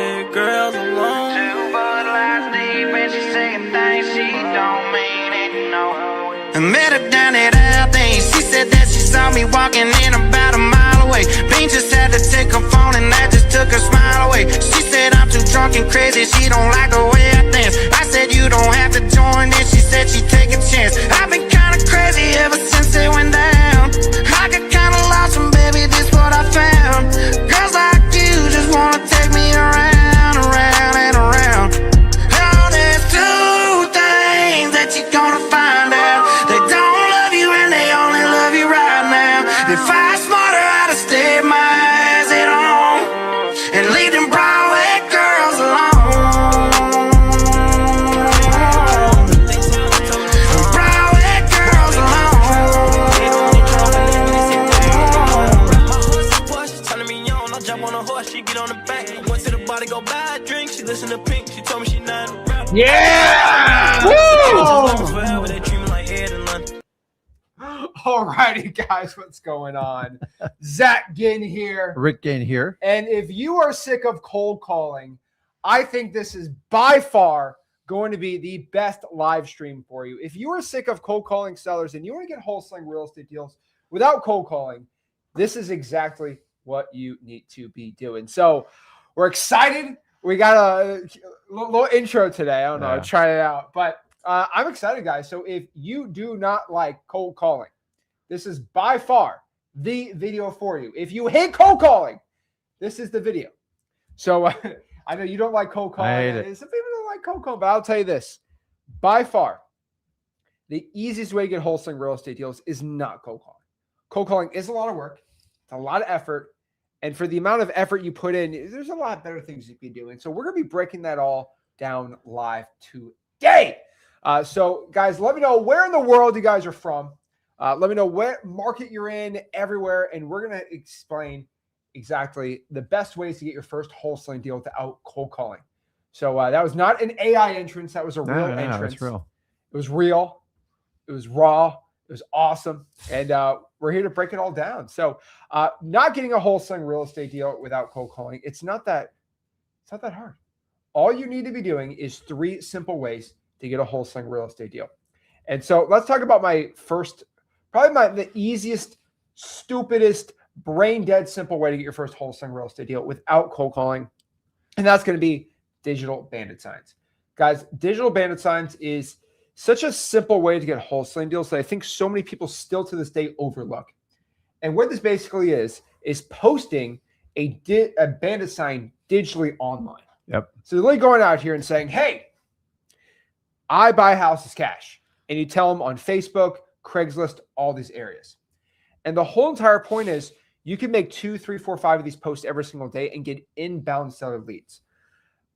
with girls alone. Two Bud Lights deep and she saying things she don't mean it, no. I met her down at Althing. She said that she saw me walking in about a mile away. Bean just had to take her phone and that just took her smile away. She said I'm too drunk and crazy, she don't like the way I dance. I said you don't have to join in, she said she'd take a chance. I've been kinda crazy ever since it went down. I got kinda lost and baby, this what I found. Girls like you just wanna take me around, around and around. Oh, there's two things that you're gonna find out. They don't love you and they only love you right now. If I was smarter, I'd have stayed my ass at home and leave them Broadway girls alone. Broadway girls alone. Telling me on, I jump on a horse, she get on the back. Went to the bar to go buy a drink, she listen to Pink, she told me she not a rapper. Yeah! Forever, they treat me like Ed in London. Alrighty, guys, what's going on? Zach Ginn here. Rick Gain here. And if you are sick of cold calling, I think this is by far going to be the best live stream for you. If you are sick of cold calling sellers and you want to get wholesaling real estate deals without cold calling, this is exactly what you need to be doing. So we're excited. We got a little intro today. I don't know. Yeah. Try it out. But I'm excited, guys. So if you do not like cold calling, this is by far the video for you. If you hate cold calling, this is the video. So I know you don't like cold calling. I hate it. Some people don't like cold calling, but I'll tell you this. By far, the easiest way to get wholesaling real estate deals is not cold calling. Cold calling is a lot of work. It's a lot of effort. And for the amount of effort you put in, there's a lot better things you can be doing. So we're going to be breaking that all down live today. So guys, let me know where in the world you guys are from. Let me know what market you're in everywhere. And we're going to explain exactly the best ways to get your first wholesaling deal without cold calling. So that was not an AI entrance. That was a real entrance. It's real. It was real. It was raw. It was awesome. And we're here to break it all down. So not getting a wholesaling real estate deal without cold calling, it's not that hard. All you need to be doing is 3 simple ways to get a wholesaling real estate deal. And so let's talk about my first, probably the easiest, stupidest, brain dead simple way to get your first wholesaling real estate deal without cold calling. And that's going to be digital bandit signs. Guys, digital bandit signs is such a simple way to get wholesaling deals that I think so many people still to this day overlook. And what this basically is posting a bandit sign digitally online. Yep. So they're really going out here and saying, hey, I buy houses cash. And you tell them on Facebook, Craigslist, all these areas. And the whole entire point is you can make 2, 3, 4, 5 of these posts every single day and get inbound seller leads.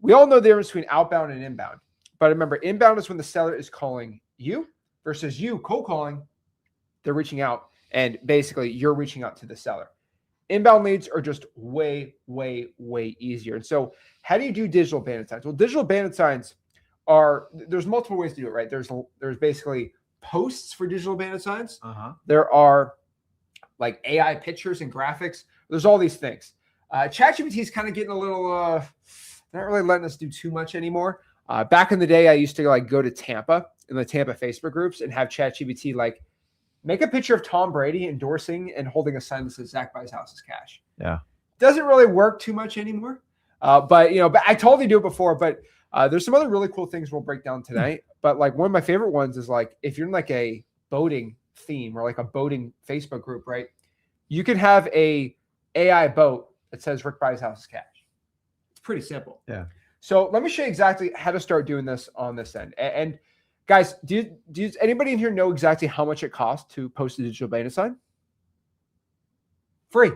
We all know the difference between outbound and inbound. But remember, inbound is when the seller is calling you versus you cold calling. They're reaching out and basically you're reaching out to the seller. Inbound leads are just way, way, way easier. And so how do you do digital bandit signs? Well, digital bandit signs there's multiple ways to do it, right? There's basically posts for digital bandit signs. There are like AI pictures and graphics. There's all these things. ChatGPT is kind of getting a little, not really letting us do too much anymore. Back in the day, I used to go to Tampa in the Tampa Facebook groups and have ChatGPT make a picture of Tom Brady endorsing and holding a sign that says Zach buys houses cash. Yeah. Doesn't really work too much anymore. But I totally do it before, but there's some other really cool things we'll break down tonight. But one of my favorite ones is if you're in a boating theme or a boating Facebook group, right? You can have a AI boat that says Rick buys houses cash. It's pretty simple. Yeah. So let me show you exactly how to start doing this on this end. And guys, does anybody in here know exactly how much it costs to post a digital bandit sign? Free.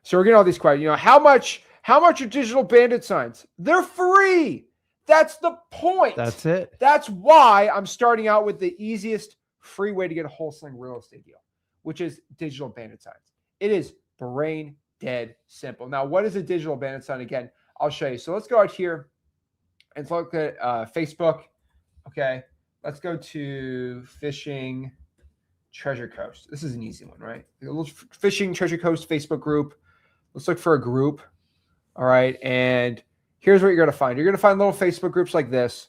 So we're getting all these questions. How much are digital bandit signs? They're free. That's the point. That's it. That's why I'm starting out with the easiest free way to get a wholesaling real estate deal, which is digital bandit signs. It is brain dead simple. Now, what is a digital bandit sign? Again, I'll show you. So let's go out here and look at Facebook. Okay. Let's go to Fishing Treasure Coast. This is an easy one, right? A little Fishing Treasure Coast Facebook group. Let's look for a group. All right. And here's what you're going to find. You're going to find little Facebook groups like this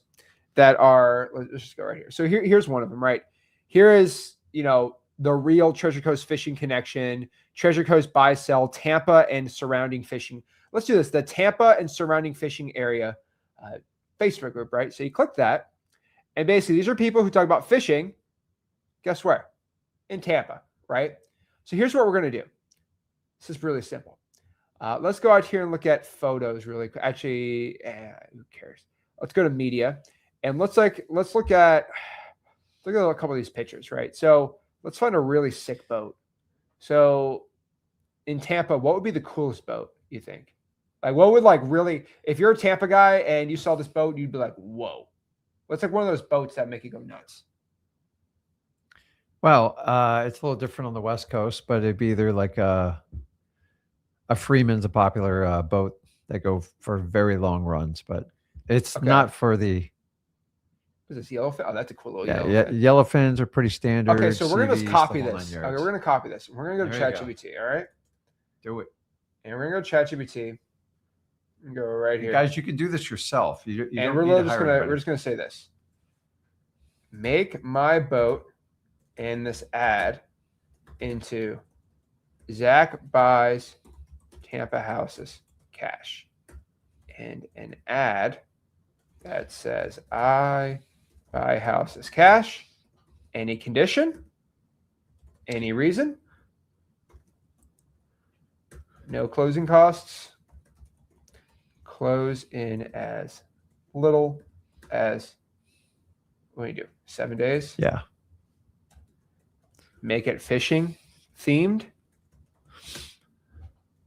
that are, let's just go right here. So here's one of them, right? Here is, the real Treasure Coast Fishing Connection, Treasure Coast Buy Sell, Tampa and surrounding fishing. Let's do this. The Tampa and surrounding fishing area Facebook group, right? So you click that. And basically, these are people who talk about fishing. Guess where? In Tampa, right? So here's what we're going to do. This is really simple. Let's go out here and look at photos really quick. Actually, who cares? Let's go to media. And let's look at a couple of these pictures, right? So let's find a really sick boat. So in Tampa, what would be the coolest boat, you think? Like, what would really, if you're a Tampa guy and you saw this boat, you'd be like, whoa. What's one of those boats that make you go nuts? Well, it's a little different on the West Coast, but it'd be either like a Freeman's a popular boat that go for very long runs, but it's not for the. Is this yellowfin? Oh, that's a cool little yellowfin. yellowfin. Yellowfins are pretty standard. Okay, so we're going to CVs, copy the whole this. 9 Okay, yards. we're going to copy this. We're going to go to There you ChatGPT, all right? Do it. And we're going to go to ChatGPT and go right here. Guys, you can do this yourself. You and don't we're need to just hire going to anybody. say this. Make my boat and this ad into Zach buys Tampa houses cash. And an ad that says I buy houses cash. Any condition? Any reason? No closing costs. Close in as little as, what do you do? 7 days? Yeah. Make it fishing themed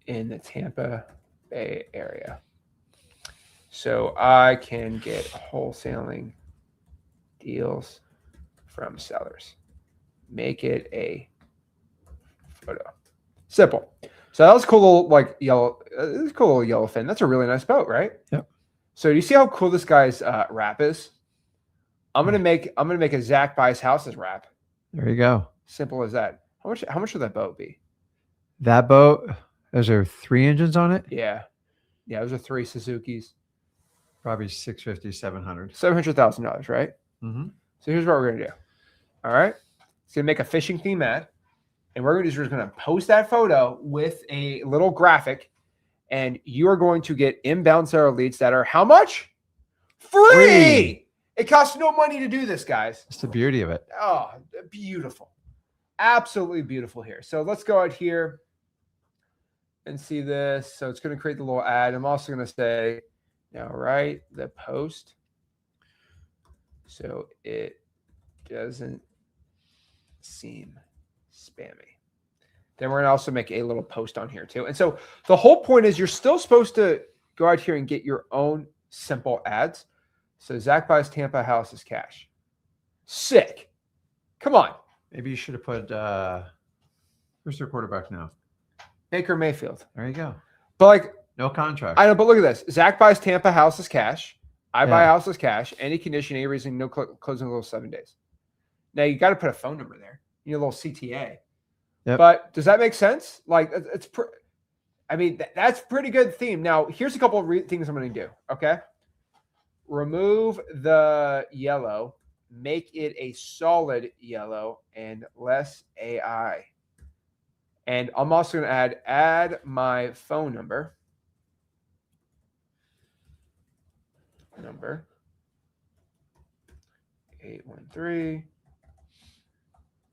in the Tampa Bay area. So I can get wholesaling deals from sellers. Make it a photo. Simple. So that was cool little cool little yellowfin. That's a really nice boat, right? Yep. So do you see how cool this guy's wrap is? I'm gonna make a Zach buys houses wrap. There you go. Simple as that. How much would that boat be? That boat, is there 3 engines on it? Yeah. Those are 3 Suzuki's. Probably 650, 700. $700,000, right? Mm-hmm. So here's what we're gonna do. All right, it's gonna make a fishing theme ad, and we're just gonna post that photo with a little graphic, and you are going to get inbound seller leads that are how much? Free. It costs no money to do this, guys. That's the beauty of it. Oh, beautiful, absolutely beautiful here. So let's go out here and see this. So it's gonna create the little ad. I'm also gonna say, now write the post so it doesn't seem spammy. Then we're going to also make a little post on here too. And so the whole point is you're still supposed to go out here and get your own simple ads. So Zach buys Tampa houses cash. Sick. Come on. Maybe you should have put, who's their quarterback now? Baker Mayfield. There you go. But No contract. I know, but look at this. Zach buys Tampa houses cash. I buy houses cash. Any condition, any reason, no closing a little 7 days. Now you got to put a phone number there. You need a little CTA. Yep. But does that make sense? That's pretty good theme. Now here's a couple of things I'm going to do. Okay. Remove the yellow, make it a solid yellow and less AI. And I'm also going to add my phone number. 813.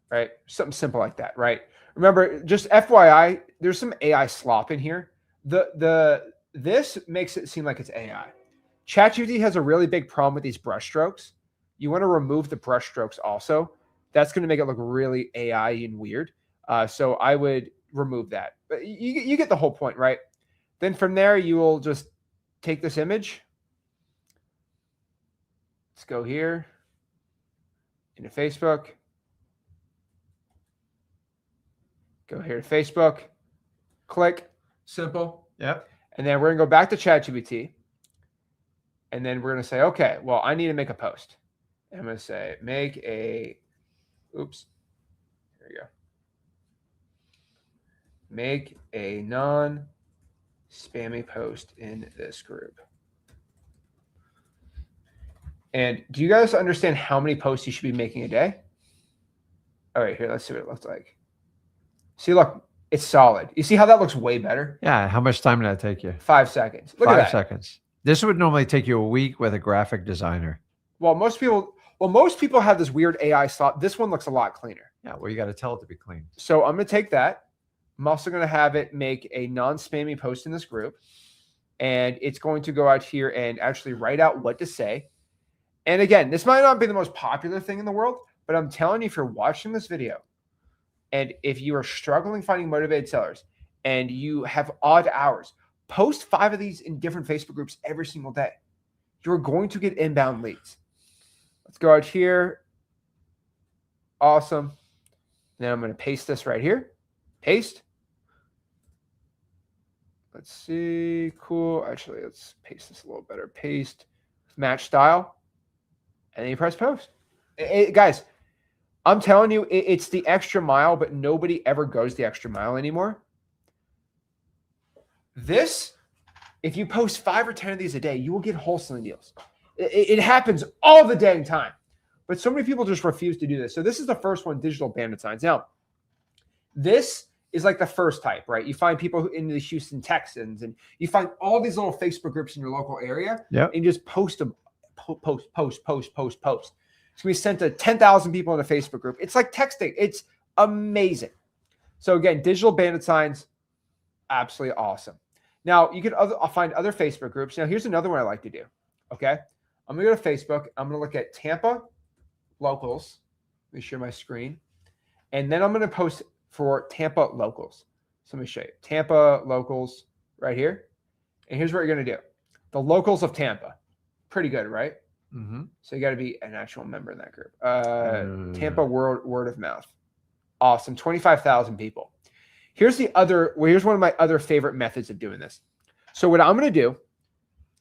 Right? Something simple like that, right? Remember, just FYI, there's some AI slop in here. This makes it seem like it's AI. ChatGPT has a really big problem with these brush strokes. You want to remove the brush strokes also. That's going to make it look really AI and weird. So I would remove that. But you get the whole point, right? Then from there, you will just take this image. Let's go here into Facebook. Go here to Facebook. Click. Simple. Yep. And then we're going to go back to ChatGPT. And then we're going to say, okay, well, I need to make a post. And I'm going to say, make a, oops. Here we go. Make a non-spam spammy post in this group. And do you guys understand how many posts you should be making a day? All right, here, let's see what it looks like. See, look, it's solid. You see how that looks way better? Yeah. How much time did that take you? 5 seconds. Look at that. 5 seconds. This would normally take you a week with a graphic designer. Well, most people have this weird AI slot. This one looks a lot cleaner. Yeah. Well, you got to tell it to be clean. So I'm going to take that. I'm also going to have it make a non-spammy post in this group. And it's going to go out here and actually write out what to say. And again, this might not be the most popular thing in the world, but I'm telling you, if you're watching this video and if you are struggling finding motivated sellers and you have odd hours, post 5 of these in different Facebook groups every single day. You're going to get inbound leads. Let's go out here. Awesome. Then I'm going to paste this right here. Paste. Let's see. Cool. Actually, let's paste this a little better. Paste. Match style. And then you press post. Guys, I'm telling you, it's the extra mile, but nobody ever goes the extra mile anymore. This, if you post 5 or 10 of these a day, you will get wholesaling deals. It happens all the dang time. But so many people just refuse to do this. So this is the first one, digital bandit signs. Now, this is like the first type, right? You find people in the Houston Texans, and you find all these little Facebook groups in your local area, Yep. and you just post them. Post. It's going to be sent to 10,000 people in a Facebook group. It's like texting. It's amazing. So again, digital bandit signs, absolutely awesome. Now you can find other Facebook groups. Now here's another one I like to do. Okay. I'm going to go to Facebook. I'm going to look at Tampa locals. Let me share my screen. And then I'm going to post for Tampa locals. So let me show you. Tampa locals right here. And here's what you're going to do. The locals of Tampa. Pretty good, right? Mm-hmm. So you got to be an actual member in that group. Tampa word of mouth. Awesome. 25,000 people. Here's one of my other favorite methods of doing this. So what I'm going to do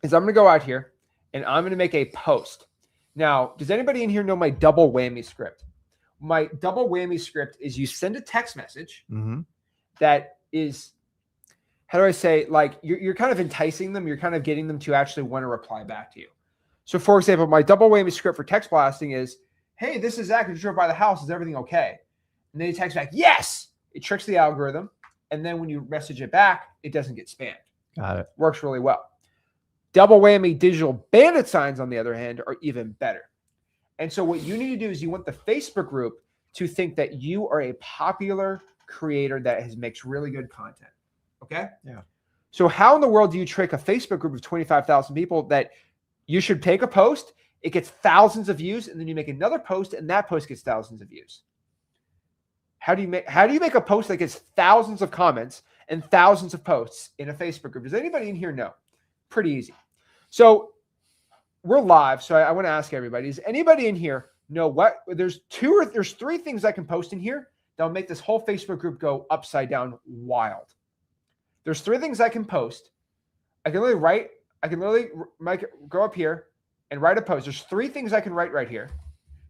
is I'm going to go out here and I'm going to make a post. Now, does anybody in here know my double whammy script? My double whammy script is you send a text message that is, how do I say, like you're kind of enticing them. You're kind of getting them to actually want to reply back to you. So for example, my double whammy script for text blasting is, hey, this is Zach. I just drove by the house. Is everything okay? And then you text back, yes. It tricks the algorithm. And then when you message it back, it doesn't get spammed. Got it. Works really well. Double whammy digital bandit signs, on the other hand, are even better. And so what you need to do is you want the Facebook group to think that you are a popular creator that makes really good content. Okay? Yeah. So how in the world do you trick a Facebook group of 25,000 people that you should take a post, it gets thousands of views, and then you make another post, and that post gets thousands of views? How do you make a post that gets thousands of comments and thousands of posts in a Facebook group? Does anybody in here know? Pretty easy. So we're live, so I want to ask everybody, does anybody in here know what? There's 3 things I can post in here that'll make this whole Facebook group go upside down wild. There's 3 things I can post. I can literally go up here and write a post. There's 3 things I can write right here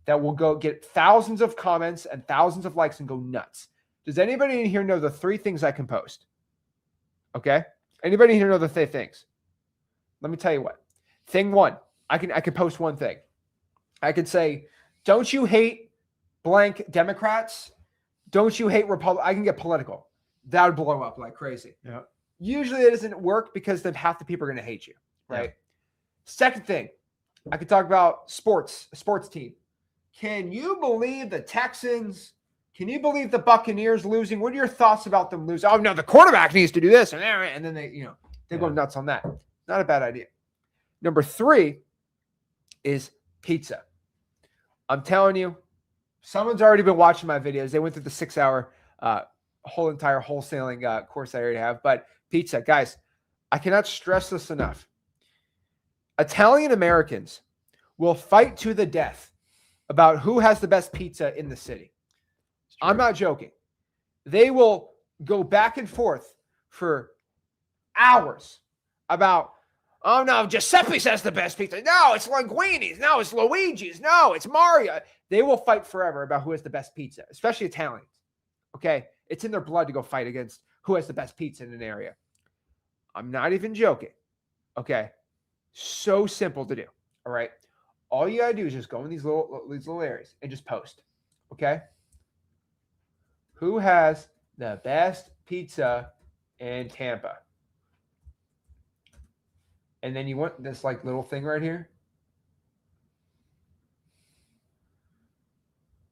that will go get thousands of comments and thousands of likes and go nuts. Does anybody in here know the 3 things I can post? Okay. Anybody in here know the 3 things? Let me tell you what. Thing 1, I can post one thing. I could say, don't you hate blank Democrats? Don't you hate Republicans? I can get political. That would blow up like crazy. Yeah. Usually it doesn't work because then half the people are going to hate you, right? Yeah. Second thing, I could talk about sports, a sports team. Can you believe the Texans? Can you believe the Buccaneers losing? What are your thoughts about them losing? Oh, no, the quarterback needs to do this. And then they go nuts on that. Not a bad idea. Number 3 is pizza. I'm telling you, someone's already been watching my videos. They went through the 6-hour whole entire wholesaling course I already have. But pizza, guys, I cannot stress this enough. Italian Americans will fight to the death about who has the best pizza in the city. I'm not joking. They will go back and forth for hours about, oh no, Giuseppe's has the best pizza. No, it's Linguini's. No, it's Luigi's. No, it's Mario. They will fight forever about who has the best pizza, especially Italians. Okay? It's in their blood to go fight against who has the best pizza in an area. I'm not even joking. Okay. So simple to do. All right. All you gotta do is just go in these little areas and just post. Okay. Who has the best pizza in Tampa? And then you want this like little thing right here.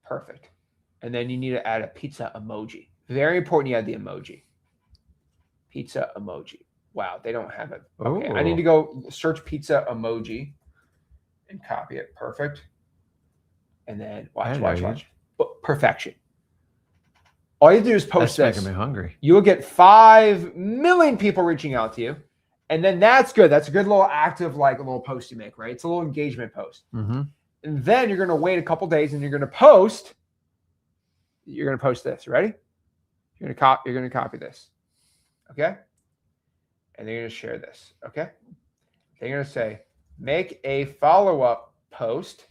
Perfect. And then you need to add a pizza emoji. Very important you add the emoji. Pizza emoji. Wow, they don't have it. Okay, I need to go search pizza emoji and copy it. Perfect. And then watch. Perfection. All you have to do is post That's this. making me hungry. You will get 5 million people reaching out to you. And then that's good. That's a good little active, like a little post you make, right? It's a little engagement post. Mm-hmm. And then you're going to wait a couple days and you're going to post. You're going to post this. Ready? You're going to copy this. Okay? And then you're going to share this. Okay? Then you're going to say, make a follow-up post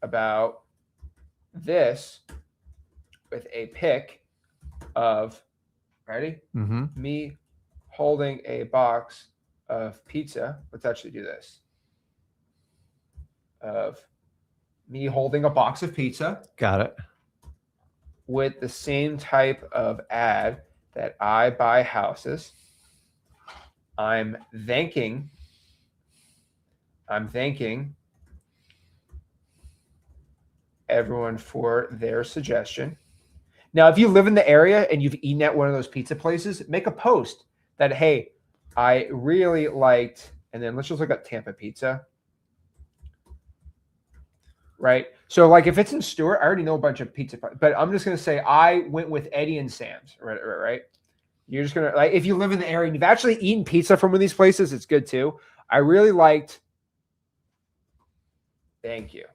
about this with a pic of, ready? Mm-hmm. Me holding a box of pizza. Let's actually do this. Of me holding a box of pizza. Got it. With the same type of ad that I buy houses. I'm thanking everyone for their suggestion. Now, if you live in the area and you've eaten at one of those pizza places, make a post that, hey, I really liked, and then let's just look up Tampa pizza. Right? So like if it's in Stewart, I already know a bunch of pizza, but I'm just going to say I went with Eddie and Sam's, right? You're just going to, like, if you live in the area and you've actually eaten pizza from one of these places, it's good too. I really liked, thank you.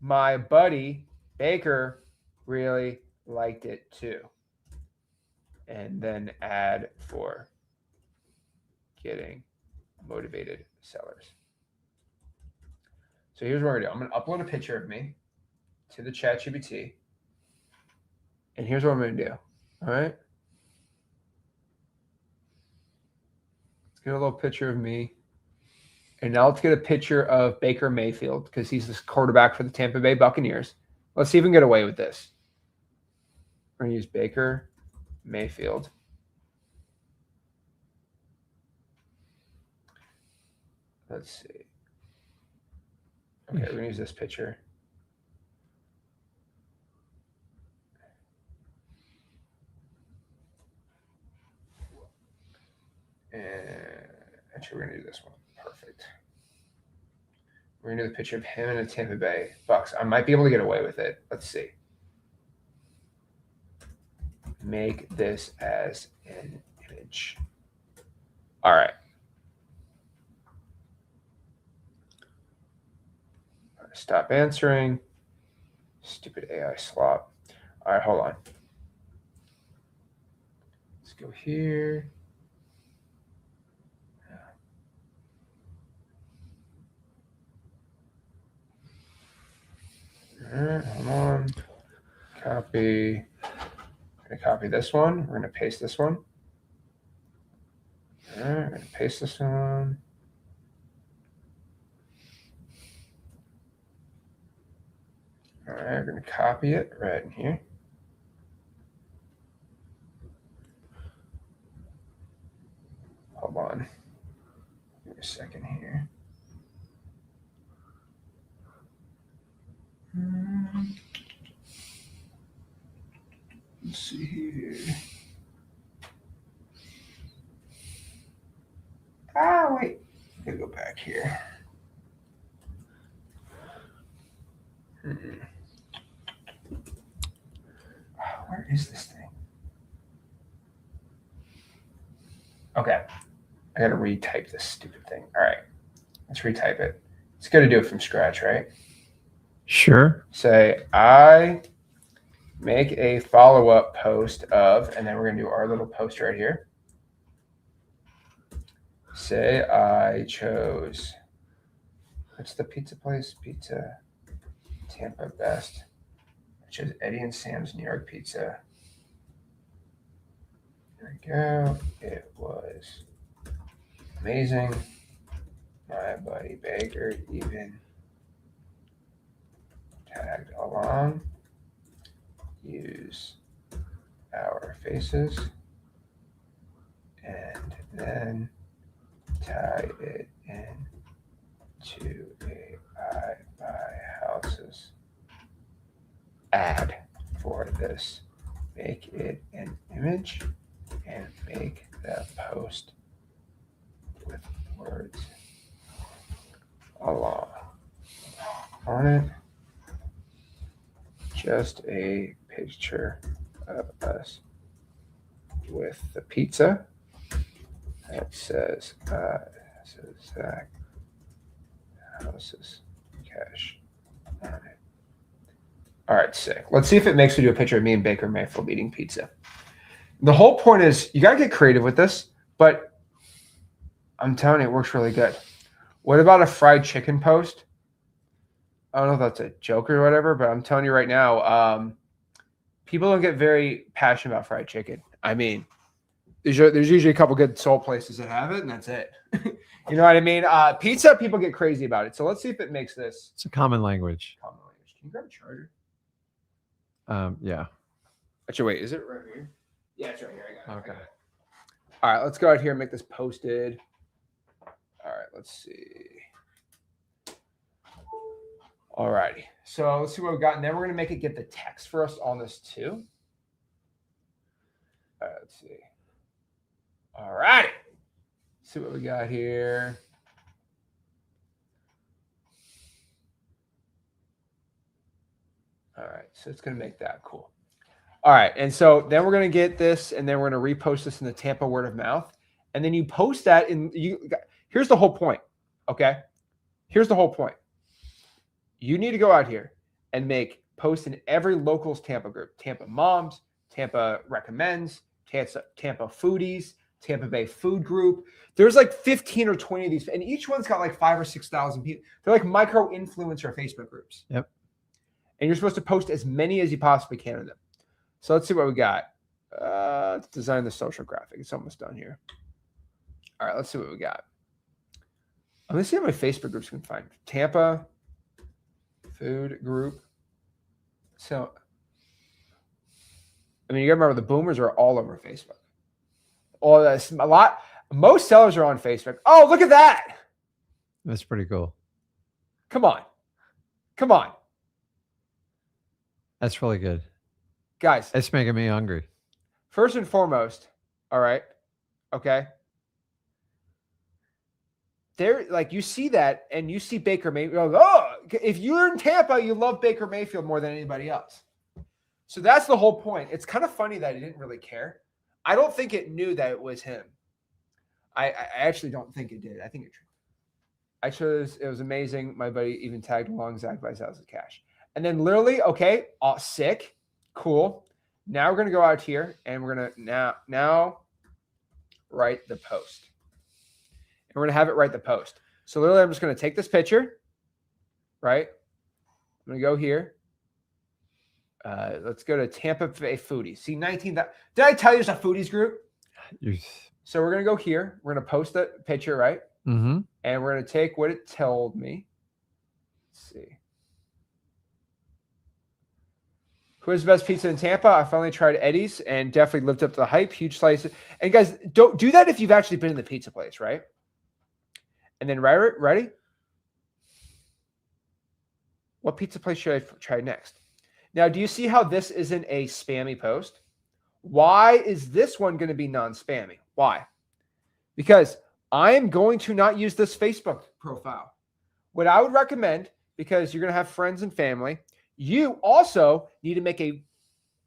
My buddy Baker really liked it too. And then add for getting motivated sellers. So here's what we're going to do. I'm going to upload a picture of me to the ChatGPT. And here's what I'm going to do. All right. Let's get a little picture of me. And now let's get a picture of Baker Mayfield because he's the quarterback for the Tampa Bay Buccaneers. Let's see if we can get away with this. We're going to use Baker Mayfield. Let's see. Okay, we're going to use this picture. And actually, we're going to do this one. Perfect. We're going to do the picture of him in a Tampa Bay Bucks. I might be able to get away with it. Let's see. Make this as an image. All right. Stop answering. Stupid AI slop. All right, hold on. Let's go here. All right, hold on. Copy. I'm going to copy this one. We're going to paste this one. All right, I'm going to paste this one. All right, we're going to copy it right in here. Hold on. Give me a second here. Let's see here. Wait. I'm going to go back here. Where is this thing? Okay. I got to retype this stupid thing. All right. Let's retype it. It's good to do it from scratch, right? Sure. Say, I make a follow-up post of, and then we're going to do our little post right here. Say I chose, what's the pizza place? Pizza Tampa Best. I chose Eddie and Sam's New York Pizza. There we go. It was Amazing. My buddy Baker even tagged along. Use our faces and then tie it in to a I buy houses ad for this. Make it an image and make the post with words along on it. Just a picture of us with the pizza that says Zach Houses Cash on it. All right, sick. Let's see if it makes me do a picture of me and Baker Mayfield eating pizza. The whole point is you got to get creative with this, but I'm telling you, it works really good. What about a fried chicken post? I don't know if that's a joke or whatever, but I'm telling you right now, people don't get very passionate about fried chicken. I mean, there's usually a couple good soul places that have it, and that's it. You know what I mean? Pizza, people get crazy about it. So let's see if it makes this. It's a common language. Common language. Can you grab a charger? Yeah. Actually, wait, is it right here? Yeah, it's right here. I got it. Okay. All right, let's go out here and make this posted. All right, let's see. All righty. So let's see what we've got. And then we're going to make it get the text for us on this too. All right, let's see. All righty. See what we got here. All right, so it's going to make that cool. All right, and so then we're going to get this, and then we're going to repost this in the Tampa word of mouth. And then you post that in here's the whole point, okay? Here's the whole point. You need to go out here and make posts in every locals Tampa group. Tampa Moms, Tampa Recommends, Tampa Foodies, Tampa Bay Food Group. There's like 15 or 20 of these, and each one's got like 5,000 or 6,000 people. They're like micro influencer Facebook groups. Yep. And you're supposed to post as many as you possibly can in them. So let's see what we got. Let's design the social graphic. It's almost done here. All right, let's see what we got. I'm going to see how many Facebook groups we can find. Tampa Food Group. So, I mean, you got to remember the boomers are all over Facebook. Oh, that's a lot. Most sellers are on Facebook. Oh, look at that. That's pretty cool. Come on. Come on. That's really good. Guys. It's making me hungry. First and foremost, all right, okay. There, like you see that, and you see Baker Mayfield. Oh, if you're in Tampa, you love Baker Mayfield more than anybody else. So that's the whole point. It's kind of funny that he didn't really care. I don't think it knew that it was him. I actually don't think it did. I think it. Actually, it was amazing. My buddy even tagged along Zach buys houses cash, and then literally, okay, sick, cool. Now we're gonna go out here and we're gonna now write the post. And we're gonna have it write the post. So literally I'm just gonna take this picture, right? I'm gonna go here. Let's go to Tampa Bay Foodies. See 19. Did I tell you there's a foodies group? So we're gonna go here. We're gonna post the picture, right? Mm-hmm. And we're gonna take what it told me. Let's see. Who has the best pizza in Tampa? I finally tried Eddie's and definitely lived up to the hype. Huge slice. And guys, don't do that if you've actually been in the pizza place, right? And then ready? What pizza place should I try next? Now, do you see how this isn't a spammy post? Why is this one going to be non-spammy? Why? Because I am going to not use this Facebook profile. What I would recommend, because you're going to have friends and family, you also need to make a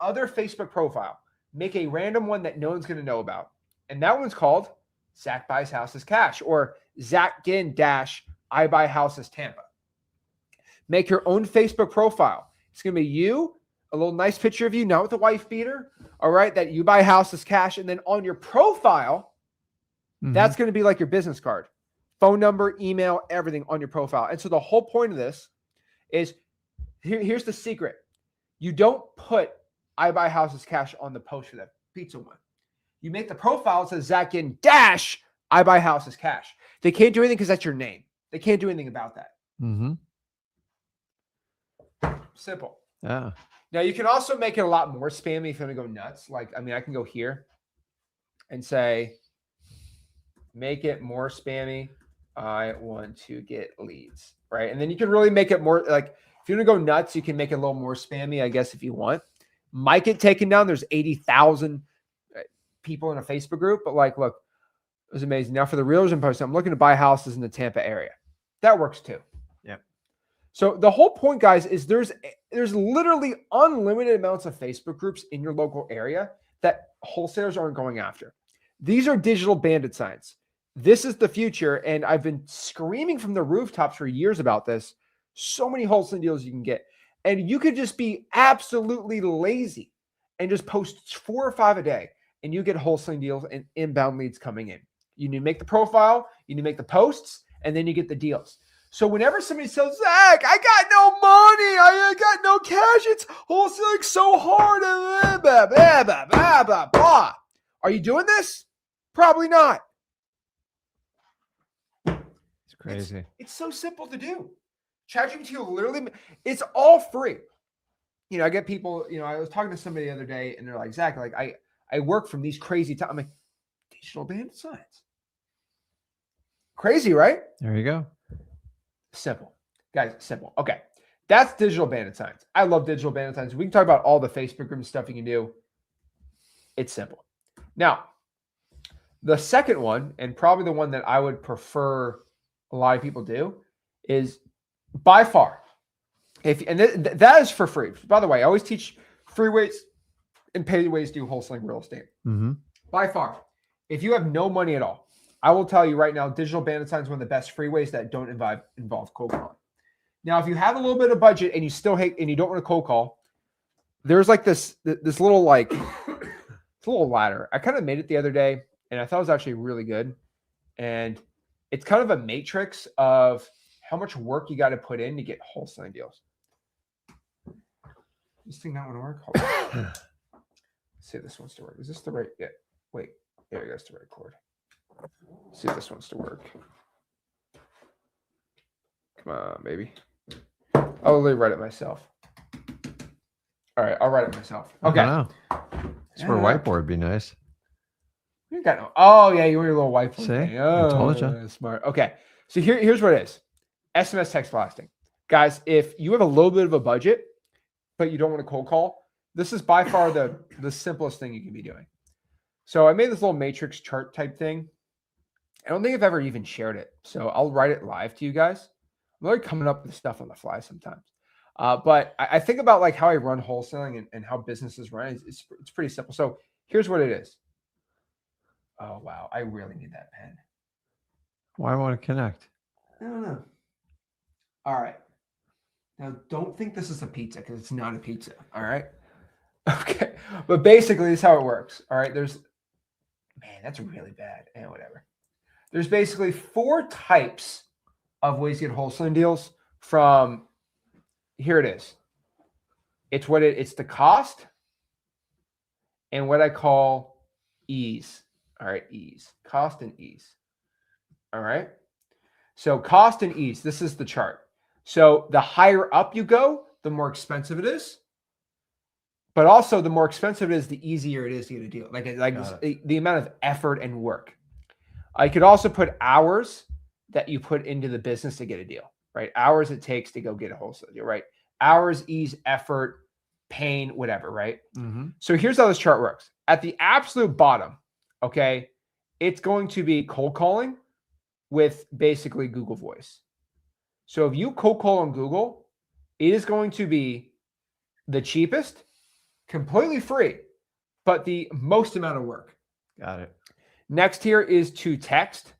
other Facebook profile. Make a random one that no one's going to know about. And that one's called Zach Buys Houses Cash or Zach Ginn - I Buy Houses Tampa. Make your own Facebook profile. It's going to be you, a little nice picture of you, not with a wife beater, all right, that you buy houses cash. And then on your profile, that's going to be like your business card. Phone number, email, everything on your profile. And so the whole point of this is, here's the secret. You don't put I Buy Houses Cash on the post for that pizza one. You make the profile that says Zach Ginn - I buy houses cash. They can't do anything because that's your name. They can't do anything about that. Mm-hmm. Simple. Yeah. Now you can also make it a lot more spammy if you want to go nuts. Like, I mean, I can go here and say, make it more spammy. I want to get leads, right? And then you can really make it more like, if you want to go nuts, you can make it a little more spammy, I guess, if you want. Might get taken down. There's 80,000 people in a Facebook group, but like, look, it was amazing. Now for the realtors in post, I'm looking to buy houses in the Tampa area. That works too. Yep. So the whole point, guys, is there's literally unlimited amounts of Facebook groups in your local area that wholesalers aren't going after. These are digital bandit signs. This is the future, and I've been screaming from the rooftops for years about this. So many wholesaling deals you can get. And you could just be absolutely lazy and just post 4 or 5 a day, and you get wholesaling deals and inbound leads coming in. You need to make the profile, you need to make the posts, and then you get the deals. So whenever somebody says, Zach, I got no money, I got no cash, it's wholesaling so hard, blah, blah, blah, blah, blah, blah. Are you doing this? Probably not. It's crazy. It's so simple to do. ChatGPT will literally, it's all free. You know, I get people, you know, I was talking to somebody the other day and they're like, Zach, like I work from these crazy times. I'm like, digital bandit signs. Crazy, right? There you go. Simple. Guys, simple. Okay. That's digital bandit signs. I love digital bandit signs. We can talk about all the Facebook group stuff you can do. It's simple. Now, the second one, and probably the one that I would prefer a lot of people do, is by far, that is for free. By the way, I always teach free ways and paid ways to do wholesaling real estate. Mm-hmm. By far, if you have no money at all, I will tell you right now, digital bandit sign is one of the best free ways that don't involve cold calling. Now, if you have a little bit of budget and you still hate and you don't want to cold call, there's like this little like it's a little ladder. I kind of made it the other day, and I thought it was actually really good. And it's kind of a matrix of how much work you got to put in to get wholesaling deals. This thing not want to work? Hold on. Let's see if this wants to work. Is this the right? Yeah. Wait. There you go. It's the right cord. Let's see if this wants to work. Come on, baby. I'll literally write it myself. All right, I'll write it myself. Okay. It's for a whiteboard would be nice. You got no. Oh yeah, you want your little whiteboard. See? Thing. I told Oh, you. smart. Okay, so here's what it is. SMS text blasting, guys. If you have a little bit of a budget, but you don't want to cold call, this is by far the simplest thing you can be doing. So I made this little matrix chart type thing. I don't think I've ever even shared it, so I'll write it live to you guys. I'm really coming up with stuff on the fly sometimes. But I think about like how I run wholesaling and how businesses run. It's pretty simple. So here's what it is. Oh, wow. I really need that pen. Why want to connect? I don't know. All right. Now, don't think this is a pizza because it's not a pizza. All right. Okay. But basically, this is how it works. All right. Man, that's really bad. And whatever. There's basically 4 types of ways to get wholesaling deals from, here it is. It's the cost and what I call ease. All right, ease, cost and ease. All right. So cost and ease, this is the chart. So the higher up you go, the more expensive it is. But also the more expensive it is, the easier it is to get a deal. Like the amount of effort and work. I could also put hours that you put into the business to get a deal, right? Hours it takes to go get a wholesale deal, right? Hours, ease, effort, pain, whatever, right? Mm-hmm. So here's how this chart works. At the absolute bottom, okay, it's going to be cold calling with basically Google Voice. So if you cold call on Google, it is going to be the cheapest, completely free, but the most amount of work. Got it. Next here is to text.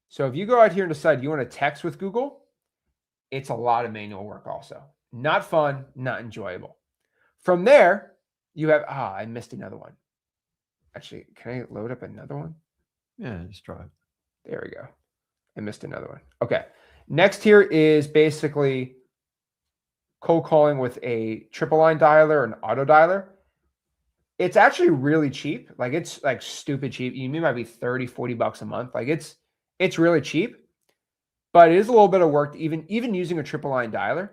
So if you go out here and decide you want to text with Google, it's a lot of manual work also. Not fun, not enjoyable. From there, you have, I missed another one. Actually, can I load up another one? Yeah, just try it. There we go. I missed another one. Okay. Next here is basically cold calling with a triple line dialer, an auto dialer. It's actually really cheap. Like it's like stupid cheap. You might be 30, 40 bucks a month. Like it's really cheap, but it is a little bit of work. Even using a triple line dialer,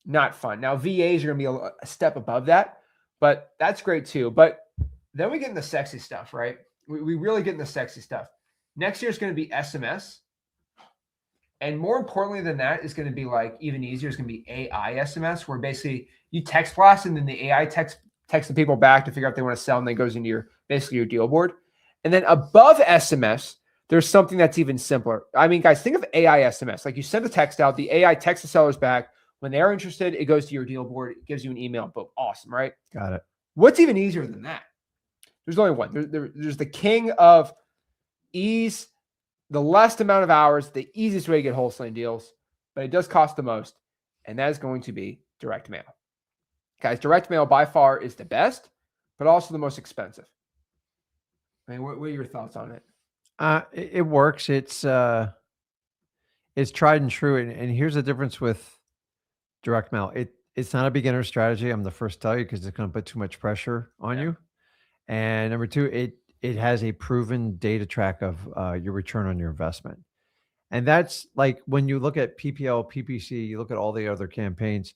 not fun. Now VAs are going to be a step above that, but that's great too. But then we get in the sexy stuff, right? We really get in the sexy stuff. Next year is going to be SMS. And more importantly than that is going to be like even easier is going to be AI SMS, where basically you text blast and then the AI text the people back to figure out if they want to sell, and then it goes into your basically your deal board. And then above SMS, there's something that's even simpler. I mean, guys, think of AI SMS. Like you send a text out, the AI texts the sellers back. When they're interested, it goes to your deal board. It gives you an email. Boom. Awesome, right? Got it. What's even easier than that? There's only one. There's the king of ease, the less amount of hours, the easiest way to get wholesaling deals, but it does cost the most, and that is going to be direct mail. Guys, direct mail by far is the best, but also the most expensive. I mean, what are your thoughts on it? It works. It's tried and true. And here's the difference with direct mail. It's not a beginner strategy. I'm the first to tell you, because it's going to put too much pressure on you. And number two, it has a proven data track of your return on your investment. And that's like when you look at PPL, PPC, you look at all the other campaigns.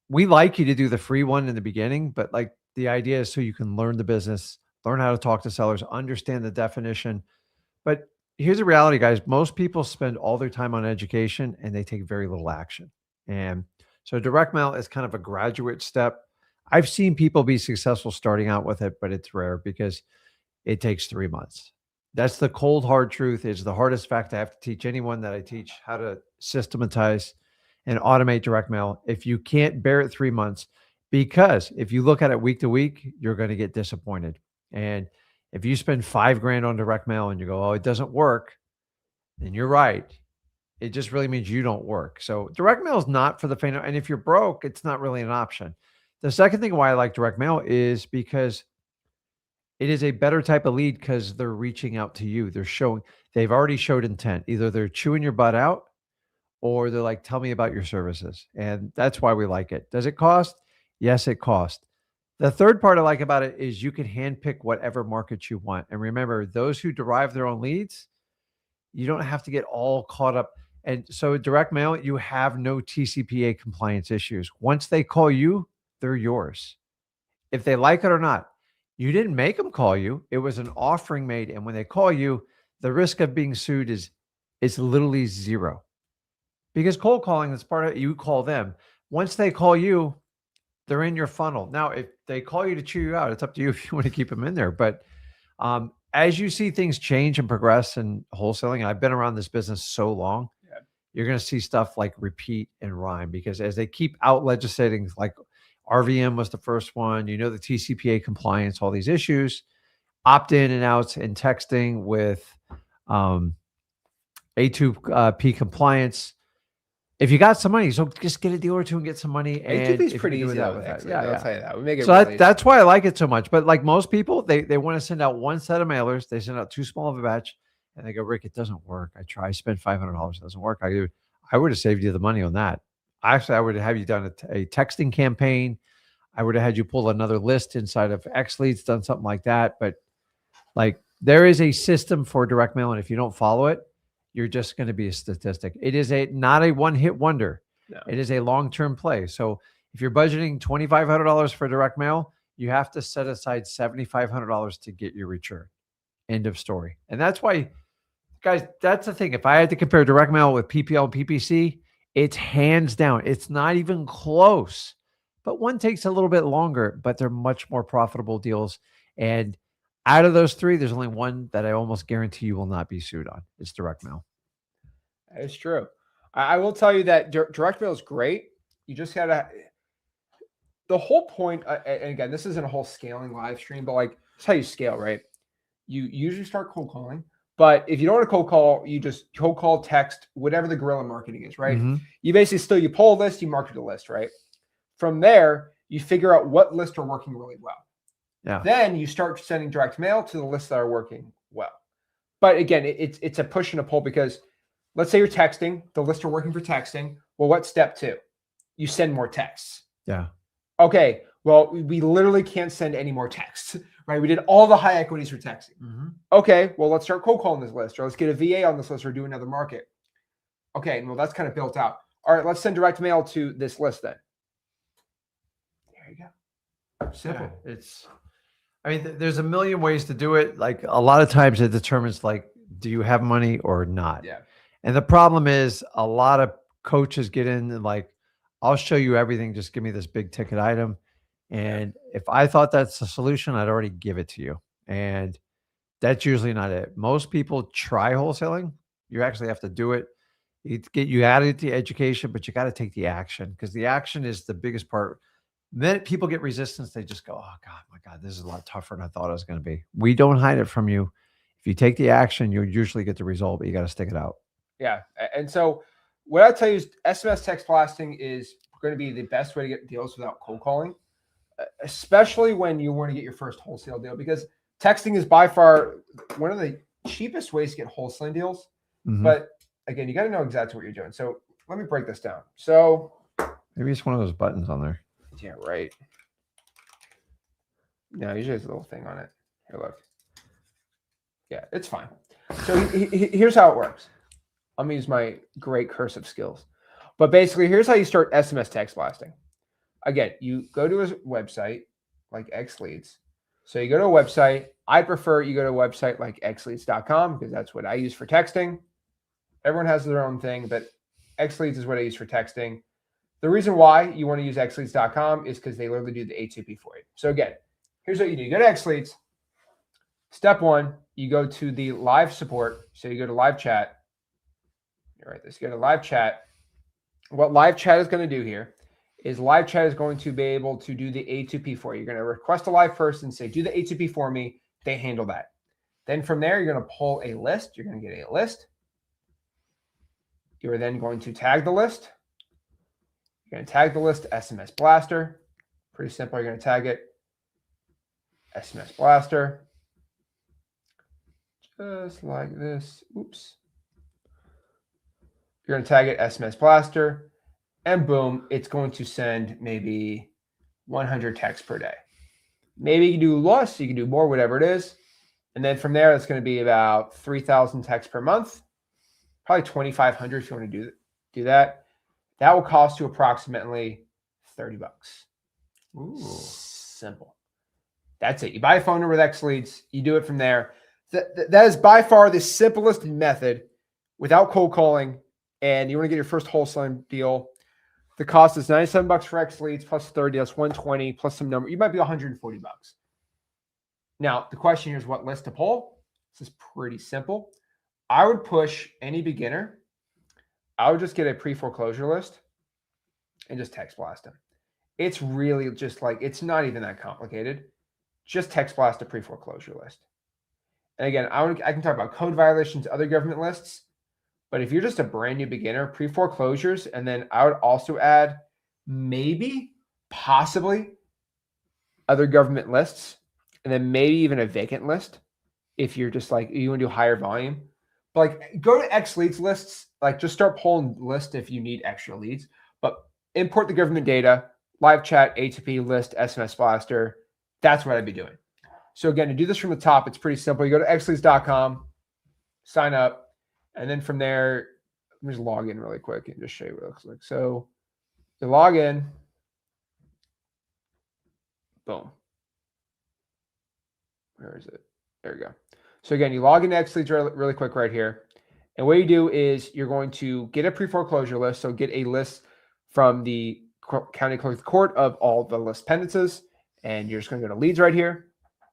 We like you to do the free one in the beginning, but like the idea is so you can learn the business, learn how to talk to sellers, understand the definition. But here's the reality, guys. Most people spend all their time on education and they take very little action. And so direct mail is kind of a graduate step. I've seen people be successful starting out with it, but it's rare because it takes 3 months. That's the cold, hard truth. It's the hardest fact I have to teach anyone that I teach how to systematize and automate direct mail. If you can't bear it 3 months, because if you look at it week to week, you're going to get disappointed. And if you spend $5,000 on direct mail and you go, oh, it doesn't work, then you're right. It just really means you don't work. So direct mail is not for the faint. And if you're broke, it's not really an option. The second thing why I like direct mail is because it is a better type of lead, because they're reaching out to you. They've already showed intent. Either they're chewing your butt out or they're like, tell me about your services. And that's why we like it. Does it cost? Yes, it costs. The third part I like about it is you can handpick whatever market you want. And remember, those who derive their own leads, you don't have to get all caught up. And so direct mail, you have no TCPA compliance issues. Once they call you, they're yours. If they like it or not, you didn't make them call you. It was an offering made. And when they call you, the risk of being sued is literally zero. Because cold calling is part of it. You call them. Once they call you, they're in your funnel. Now, if they call you to chew you out, it's up to you if you want to keep them in there. But as you see things change and progress in wholesaling, I've been around this business so long, you're going to see stuff like repeat and rhyme, because as they keep out legislating, like RVM was the first one, the TCPA compliance, all these issues, opt-in and outs and texting with A2P compliance. If you got some money, so just get a deal or two and get some money. A2P is pretty easy that with that. Yeah, I'll tell you that. We make it so really that's why I like it so much. But like most people, they want to send out one set of mailers. They send out too small of a batch, and they go, Rick, it doesn't work. I spent $500. It doesn't work. I would have saved you the money on that. Actually, I would have you done a texting campaign. I would have had you pull another list inside of X Leads, done something like that. But like there is a system for direct mail, and if you don't follow it, you're just going to be a statistic. It is not a one-hit wonder. No. It is a long-term play. So if you're budgeting $2,500 for direct mail, you have to set aside $7,500 to get your return. End of story. And that's why, guys, that's the thing. If I had to compare direct mail with PPL and PPC, it's hands down. It's not even close. But one takes a little bit longer, but they're much more profitable deals. And out of those three, there's only one that I almost guarantee you will not be sued on. It's direct mail. That is true. I will tell you that direct mail is great. You just got to, the whole point, and again, this isn't a whole scaling live stream, but like, that's how you scale, right? You usually start cold calling, but if you don't want to cold call, you just cold call, text, whatever the guerrilla marketing is, right? Mm-hmm. You basically you pull a list, you market a list, right? From there, you figure out what lists are working really well. Yeah. Then you start sending direct mail to the lists that are working well. But again, it's a push and a pull, because let's say you're texting, the lists are working for texting. Well, what's step 2? You send more texts. Yeah. Okay. Well, we literally can't send any more texts, right? We did all the high equities for texting. Mhm. Okay, well, let's start cold calling this list, or let's get a VA on this list or do another market. Okay, well, that's kind of built out. All right, let's send direct mail to this list then. There you go. Simple. Yeah, I mean, there's a million ways to do it. Like a lot of times it determines like, do you have money or not? Yeah. And the problem is a lot of coaches get in and like, I'll show you everything. Just give me this big ticket item. And if I thought that's the solution, I'd already give it to you. And that's usually not it. Most people try wholesaling. You actually have to do it. You added the education, but you got to take the action because the action is the biggest part. Then people get resistance. They just go, oh God, my God, this is a lot tougher than I thought it was going to be. We don't hide it from you. If you take the action, you'll usually get the result, but you got to stick it out. Yeah. And so what I tell you is SMS text blasting is going to be the best way to get deals without cold calling, especially when you want to get your first wholesale deal, because texting is by far one of the cheapest ways to get wholesaling deals. Mhm. But again, you got to know exactly what you're doing. So let me break this down. So Maybe it's one of those buttons on there. yeah, right. No, usually there's a little thing on it. Here, look. Yeah, it's fine. So here's how it works. I'm going to use my great cursive skills. But basically, here's how you start SMS text blasting. Again, you go to a website like XLeads. So you go to a website. I prefer you go to a website like xleads.com because that's what I use for texting. Everyone has their own thing, but XLeads is what I use for texting. The reason why you want to use xleads.com is because they literally do the A2P for you. So again, here's what you do. You go to XLeads. Step one, you go to the live support. So you go to live chat. You write this. You go to live chat. What live chat is going to do here is live chat is going to be able to do the A2P for you. You're going to request a live person, say, do the A2P for me. They handle that. Then from there, you're going to pull a list. You're going to get a list. You are then going to tag the list. You're going to tag the list SMS Blaster. Pretty simple. You're going to tag it SMS Blaster. Just like this. Oops. You're going to tag it SMS Blaster. And boom, it's going to send maybe 100 texts per day. Maybe you can do less, you can do more, whatever it is. And then from there, it's going to be about 3,000 texts per month. Probably 2,500 if you want to do that. That will cost you approximately $30. Ooh. Simple. That's it. You buy a phone number with XLeads. You do it from there. That is by far the simplest method without cold calling. And you want to get your first wholesaling deal. The cost is $97 for XLeads plus 30. That's 120 plus some number. You might be $140. Now, the question here is what list to pull. This is pretty simple. I would push any beginner. I would just get a pre-foreclosure list and just text blast them. It's really just like, it's not even that complicated. Just text blast a pre-foreclosure list. And again, I can talk about code violations, other government lists. But if you're just a brand new beginner, pre-foreclosures, and then I would also add maybe, possibly other government lists, and then maybe even a vacant list if you're just like, you want to do higher volume. But like go to XLeads lists, like just start pulling lists if you need extra leads, but import the government data, live chat, A2P list, SMS Blaster. That's what I'd be doing. So again, to do this from the top, it's pretty simple. You go to xleads.com, sign up. And then from there, let me just log in really quick and just show you what it looks like. So you log in. Boom. Where is it? There you go. So again, you log into XLeads really quick right here. And what you do is you're going to get a pre-foreclosure list. So get a list from the county clerk court of all the list pendences. And you're just going to go to leads right here.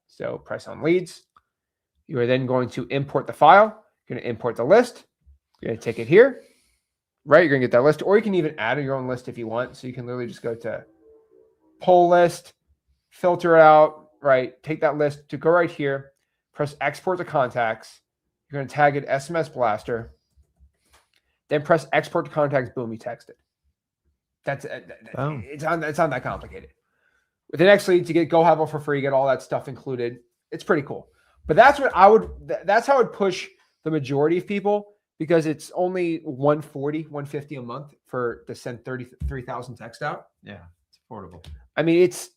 So press on leads. You are then going to import the file. You're going to import the list. You're going to take it here, right? You're going to get that list, or you can even add your own list if you want. So you can literally just go to pull list, filter it out, right? Take that list to go right here, press export to contacts. You're going to tag it SMS Blaster, then press export to contacts. Boom, you text it. That's it's not that complicated. With an XLeads, you get Go Have for free, you get all that stuff included. It's pretty cool. But that's how I would push the majority of people, because it's only $140, $150 a month to send 33,000 text out. Yeah, it's affordable. I mean, it's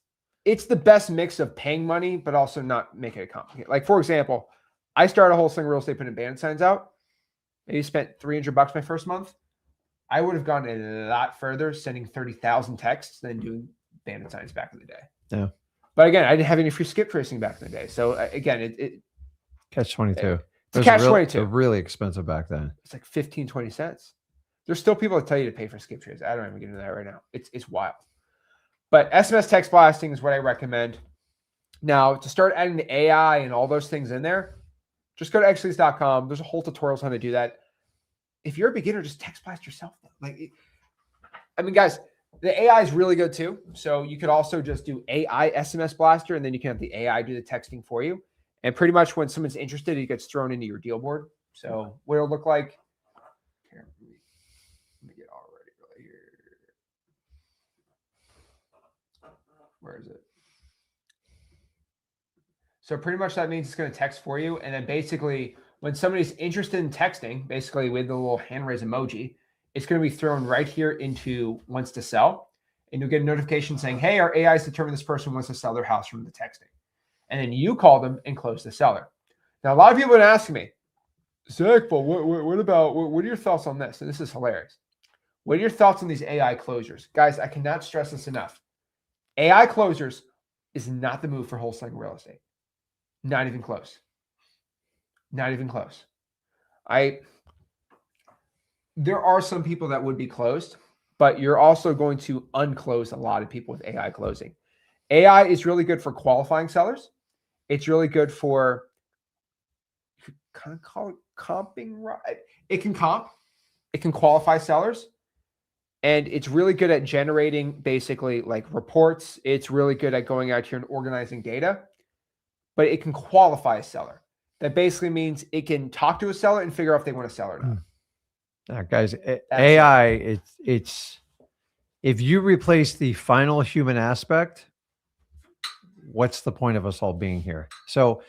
it's the best mix of paying money, but also not making it complicated. Like, for example, I started wholesaling real estate, putting bandit signs out. Maybe spent $300 my first month. I would have gone a lot further sending 30,000 texts than doing bandit signs back in the day. Yeah. But again, I didn't have any free skip tracing back in the day. So again, it catch 22. It's catch 22. They're really expensive back then. It's like 15, 20 cents. There's still people that tell you to pay for skip trace. I don't even get into that right now. It's wild. But SMS text blasting is what I recommend. Now, to start adding the AI and all those things in there, just go to xleads.com. There's a whole tutorials on how to do that. If you're a beginner, just text blast yourself. Guys, the AI is really good too. So you could also just do AI SMS blaster, and then you can have the AI do the texting for you. And pretty much when someone's interested, it gets thrown into your deal board. So what it'll look like. Here, let me get all ready right here. Where is it? So pretty much that means it's going to text for you. And then basically when somebody's interested in texting, basically with the little hand raise emoji, it's going to be thrown right here into wants to sell. And you'll get a notification saying, hey, our AI's determined this person wants to sell their house from the texting. And then you call them and close the seller. Now, a lot of people have been asking me, Zach, but what are your thoughts on this? And this is hilarious. What are your thoughts on these AI closures? Guys, I cannot stress this enough. AI closures is not the move for wholesaling real estate. Not even close. Not even close. There are some people that would be closed, but you're also going to unclose a lot of people with AI closing. AI is really good for qualifying sellers. It's really good for, you could kind of call it comping, right? It can comp. It can qualify sellers. And it's really good at generating basically like reports. It's really good at going out here and organizing data. But it can qualify a seller. That basically means it can talk to a seller and figure out if they want to sell or not. Guys, AI, it's if you replace the final human aspect, what's the point of us all being here? So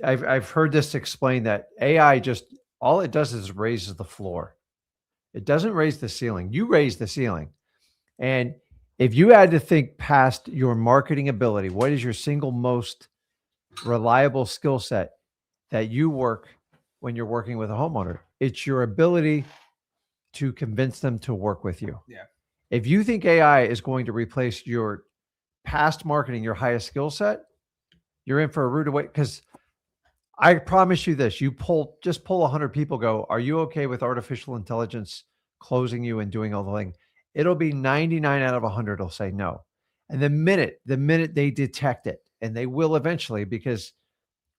I've heard this explained that AI just, all it does is raises the floor. It doesn't raise the ceiling. You raise the ceiling. And if you had to think past your marketing ability, what is your single most reliable skill set that you work when you're working with a homeowner? It's your ability to convince them to work with you. Yeah. If you think AI is going to replace your past marketing, your highest skill set, you're in for a rude awakening. Because I promise you this, just pull 100 people, go, are you okay with artificial intelligence closing you and doing all the thing? It'll be 99 out of 100 will say no. And the minute they detect it, and they will eventually, because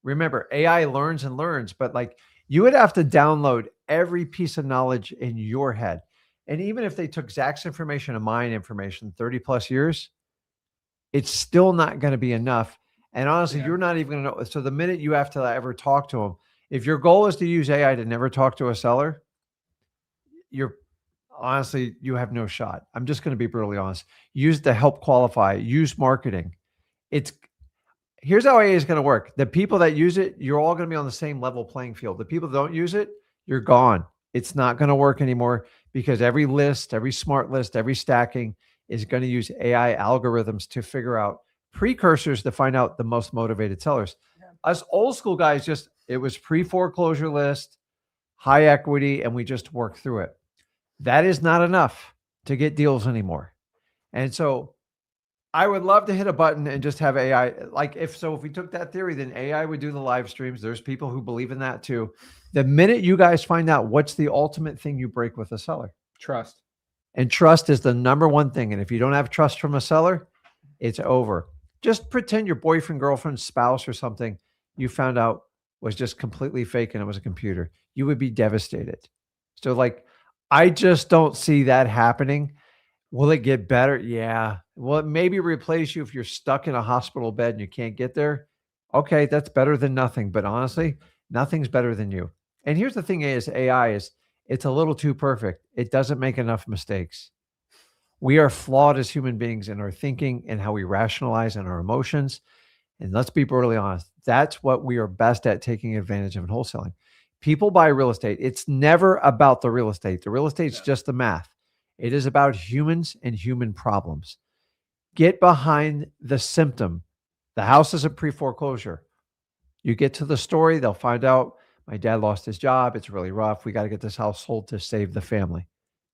remember, AI learns and learns, but like you would have to download every piece of knowledge in your head. And even if they took Zach's information and mine information 30 plus years, it's still not going to be enough. And honestly, you're not even going to know. So the minute you have to ever talk to them, if your goal is to use AI to never talk to a seller, you have no shot. I'm just going to be brutally honest. Use it to help qualify, use marketing. Here's how AI is going to work. The people that use it, you're all going to be on the same level playing field. The people that don't use it, you're gone. It's not going to work anymore because every list, every smart list, every stacking is going to use AI algorithms to figure out precursors to find out the most motivated sellers. Yeah. Us old school guys, it was pre-foreclosure list, high equity, and we just worked through it. That is not enough to get deals anymore. And so I would love to hit a button and just have AI. If we took that theory, then AI would do the live streams. There's people who believe in that too. The minute you guys find out what's the ultimate thing you break with a seller? Trust. And trust is the number one thing. And if you don't have trust from a seller, it's over. Just pretend your boyfriend, girlfriend, spouse, or something you found out was just completely fake and it was a computer. You would be devastated. So I just don't see that happening. Will it get better? Yeah. Will it maybe replace you if you're stuck in a hospital bed and you can't get there? Okay, that's better than nothing. But honestly, nothing's better than you. And here's the thing is AI it's a little too perfect. It doesn't make enough mistakes. We are flawed as human beings in our thinking and how we rationalize and our emotions. And let's be brutally honest. That's what we are best at taking advantage of in wholesaling. People buy real estate. It's never about the real estate. The real estate's just the math. It is about humans and human problems. Get behind the symptom. The house is a pre-foreclosure. You get to the story, they'll find out my dad lost his job. It's really rough. We got to get this house sold to save the family.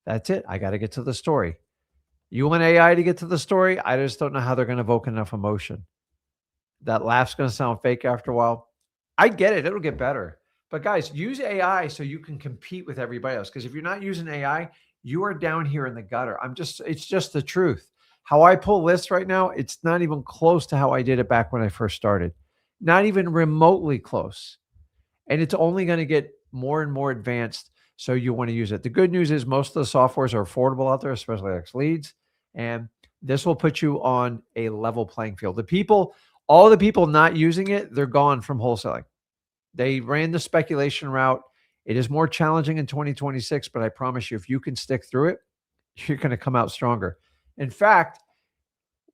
That's it. I got to get to the story. You want AI to get to the story? I just don't know how they're going to evoke enough emotion. That laugh's going to sound fake after a while. I get it. It'll get better. But guys, use AI so you can compete with everybody else. Because if you're not using AI, you are down here in the gutter. It's just the truth. How I pull lists right now, it's not even close to how I did it back when I first started. Not even remotely close. And it's only going to get more and more advanced. So you want to use it. The good news is most of the softwares are affordable out there, especially X Leads. And this will put you on a level playing field. All the people not using it, they're gone from wholesaling. They ran the speculation route. It is more challenging in 2026, but I promise you, if you can stick through it, you're going to come out stronger. In fact,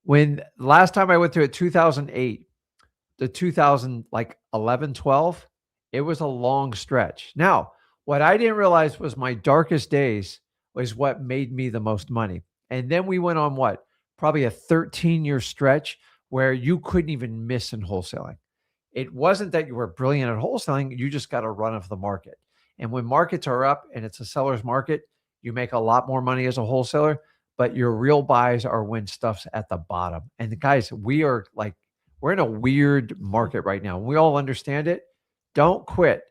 when last time I went through it, 2008 to 2011, 12, it was a long stretch. Now, what I didn't realize was my darkest days was what made me the most money. And then we went on probably a 13-year stretch where you couldn't even miss in wholesaling. It wasn't that you were brilliant at wholesaling. You just got a run of the market. And when markets are up and it's a seller's market, you make a lot more money as a wholesaler, but your real buys are when stuff's at the bottom. And guys, we're in a weird market right now. We all understand it. Don't quit.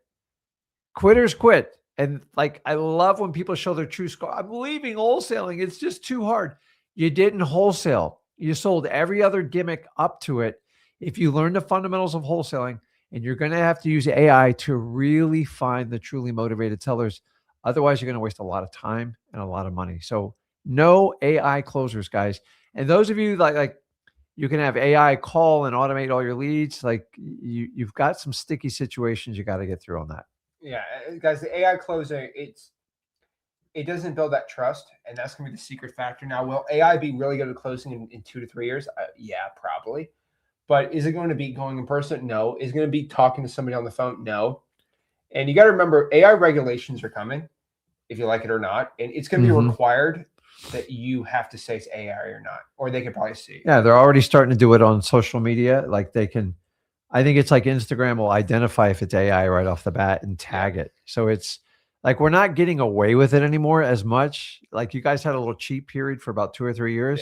Quitters quit. And I love when people show their true score. I'm leaving wholesaling. It's just too hard. You didn't wholesale. You sold every other gimmick up to it. If you learn the fundamentals of wholesaling, and you're going to have to use AI to really find the truly motivated sellers. Otherwise, you're going to waste a lot of time and a lot of money. So no AI closers, guys. And those of you like you can have AI call and automate all your leads. You've got some sticky situations you got to get through on that. Yeah, guys, the AI closing, it doesn't build that trust, and that's going to be the secret factor. Now, will AI be really good at closing in 2 to 3 years? Yeah, probably. But is it going to be going in person? No. Is it going to be talking to somebody on the phone? No. And you got to remember, AI regulations are coming, if you like it or not, and it's going to be required that you have to say it's AI or not, or they can probably see. Yeah, they're already starting to do it on social media. I think it's like Instagram will identify if it's AI right off the bat and tag it. So it's we're not getting away with it anymore as much. You guys had a little cheat period for about 2 or 3 years.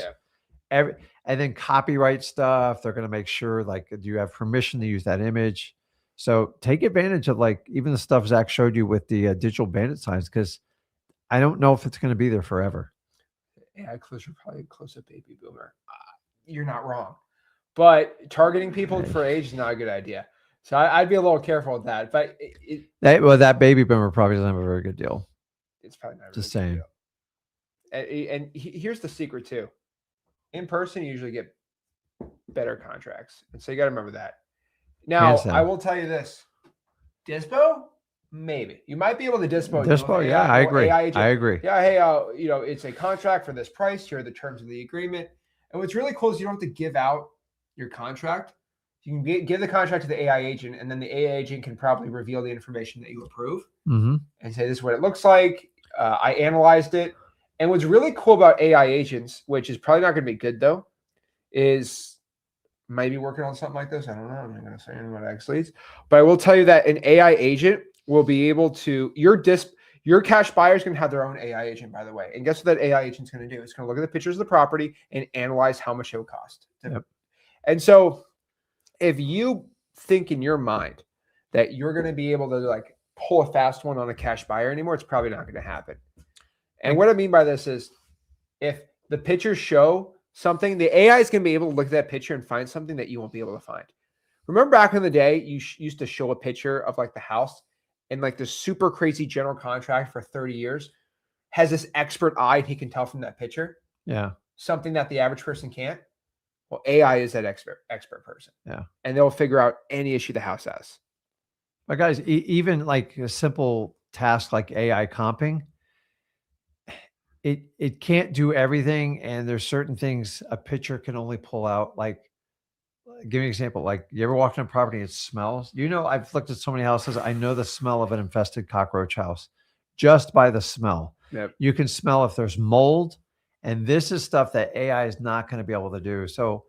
Yeah. And then copyright stuff, they're going to make sure do you have permission to use that image? So take advantage of even the stuff Zach showed you with the digital bandit signs, because I don't know if it's going to be there forever. AI closer, probably a close-up baby boomer. You're not wrong. But targeting people for age is not a good idea. So I'd be a little careful with that. But that baby boomer probably doesn't have a very good deal. It's probably not just saying. And here's the secret too. In person, you usually get better contracts. And so you got to remember that. Now, I will tell you this. Dispo? Maybe. You might be able to dispo. Dispo, yeah, I agree. I agree. Yeah, hey, it's a contract for this price. Here are the terms of the agreement. And what's really cool is you don't have to give out your contract. You can give the contract to the AI agent, and then the AI agent can probably reveal the information that you approve and say, this is what it looks like. I analyzed it. And what's really cool about AI agents, which is probably not going to be good though, is maybe working on something like this. I don't know. I'm not going to say anything about X Leads, but I will tell you that an AI agent will be able to, your cash buyer is going to have their own AI agent, by the way. And guess what that AI agent is going to do? It's going to look at the pictures of the property and analyze how much it will cost. Yep. And so if you think in your mind that you're going to be able to pull a fast one on a cash buyer anymore, it's probably not going to happen. And what I mean by this is if the pictures show something, the AI is going to be able to look at that picture and find something that you won't be able to find. Remember back in the day, you used to show a picture of the house, and this super crazy general contract for 30 years has this expert eye, and he can tell from that picture. Yeah. Something that the average person can't. Well, AI is that expert person. Yeah. And they'll figure out any issue the house has. But guys, even a simple task like AI comping, it can't do everything, and there's certain things a picture can only pull out. Give me an example. You ever walk in a property and it smells? I've looked at so many houses. I know the smell of an infested cockroach house just by the smell. Yep. You can smell if there's mold, And this is stuff that AI is not going to be able to do. So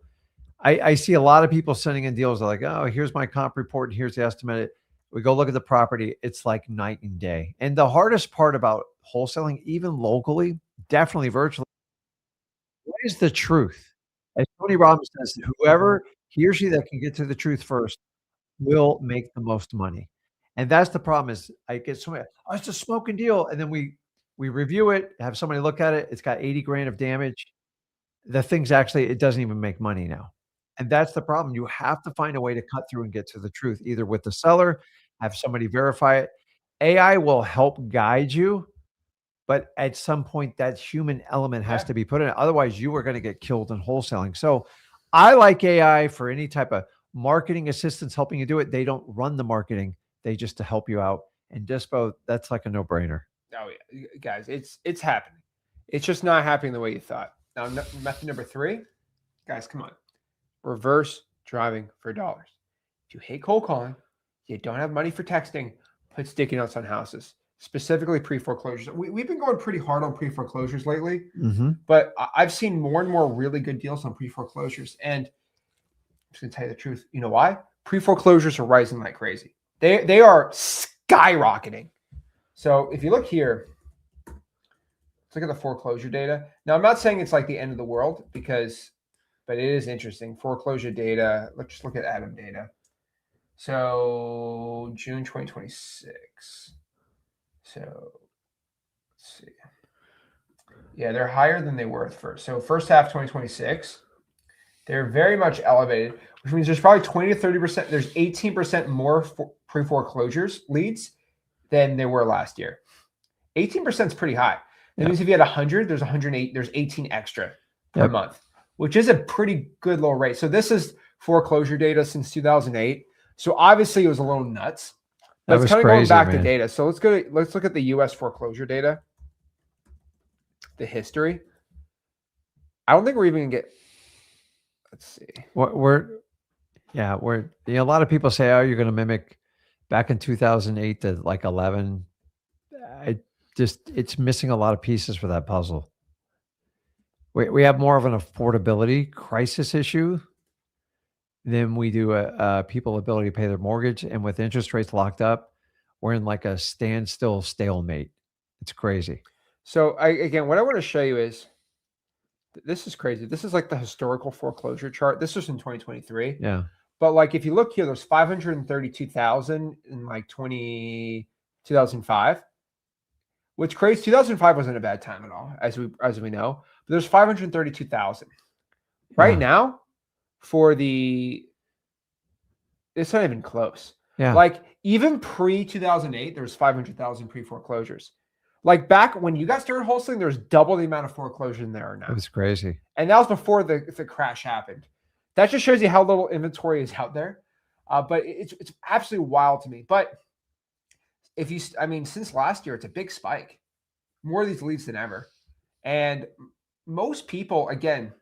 I see a lot of people sending in deals. They're like, oh, here's my comp report, and here's the estimate. We go look at the property. It's like night and day. And the hardest part about wholesaling, even locally, definitely virtually, what is the truth? As Tony Robbins says, whoever he or she that can get to the truth first will make the most money. And that's the problem is I get so many, oh, it's a smoking deal. And then we review it, have somebody look at it. It's got 80 grand of damage. The thing's actually, it doesn't even make money now. And that's the problem. You have to find a way to cut through and get to the truth, either with the seller, have somebody verify it. AI will help guide you, but at some point that human element has to be put in. Otherwise, you are going to get killed in wholesaling. So I like AI for any type of marketing assistance helping you do it. They don't run the marketing. They just to help you out. And Dispo, that's like a no-brainer. Oh yeah, guys, it's happening. It's just not happening the way you thought. Now, method number 3, guys, come on. Reverse driving for dollars. If you hate cold calling, you don't have money for texting, put sticky notes on houses, specifically pre-foreclosures. We've been going pretty hard on pre-foreclosures lately, but I've seen more and more really good deals on pre-foreclosures. And I'm just going to tell you the truth. You know why? Pre-foreclosures are rising like crazy. They are skyrocketing. So if you look here, let's look at the foreclosure data. Now, I'm not saying it's like the end of the world but it is interesting. Foreclosure data. Let's just look at Adam data. So June 2026. So let's see. Yeah, they're higher than they were at first. So first half 2026, they're very much elevated, which means there's probably 20 to 30%. There's 18% more pre-foreclosures leads than there were last year. 18% is pretty high. That means if you had 100, there's 108, there's 18 extra per month, which is a pretty good low rate. So this is foreclosure data since 2008. So obviously it was a little nuts. But it's kind of going back to data. So let's look at the US foreclosure data. The history. I don't think we're even gonna get, let's see. A lot of people say, oh, you're going to mimic back in 2008 to like 11. It's missing a lot of pieces for that puzzle. We have more of an affordability crisis issue than we do people ability to pay their mortgage. And with interest rates locked up, we're in like a standstill stalemate. It's crazy. So again, what I want to show you is, this is crazy. This is like the historical foreclosure chart. This was in 2023. Yeah. But like, if you look here, there's 532,000 in like 2005. What's crazy, 2005 wasn't a bad time at all, as we know. But there's 532,000 right now it's not even close. Yeah. Like even pre 2008, there was 500,000 pre foreclosures. Like back when you guys started wholesaling, there's double the amount of foreclosures than there are now. It was crazy. And that was before the crash happened. That just shows you how little inventory is out there. But it's absolutely wild to me. But since last year, it's a big spike. More of these leads than ever. And most people, again,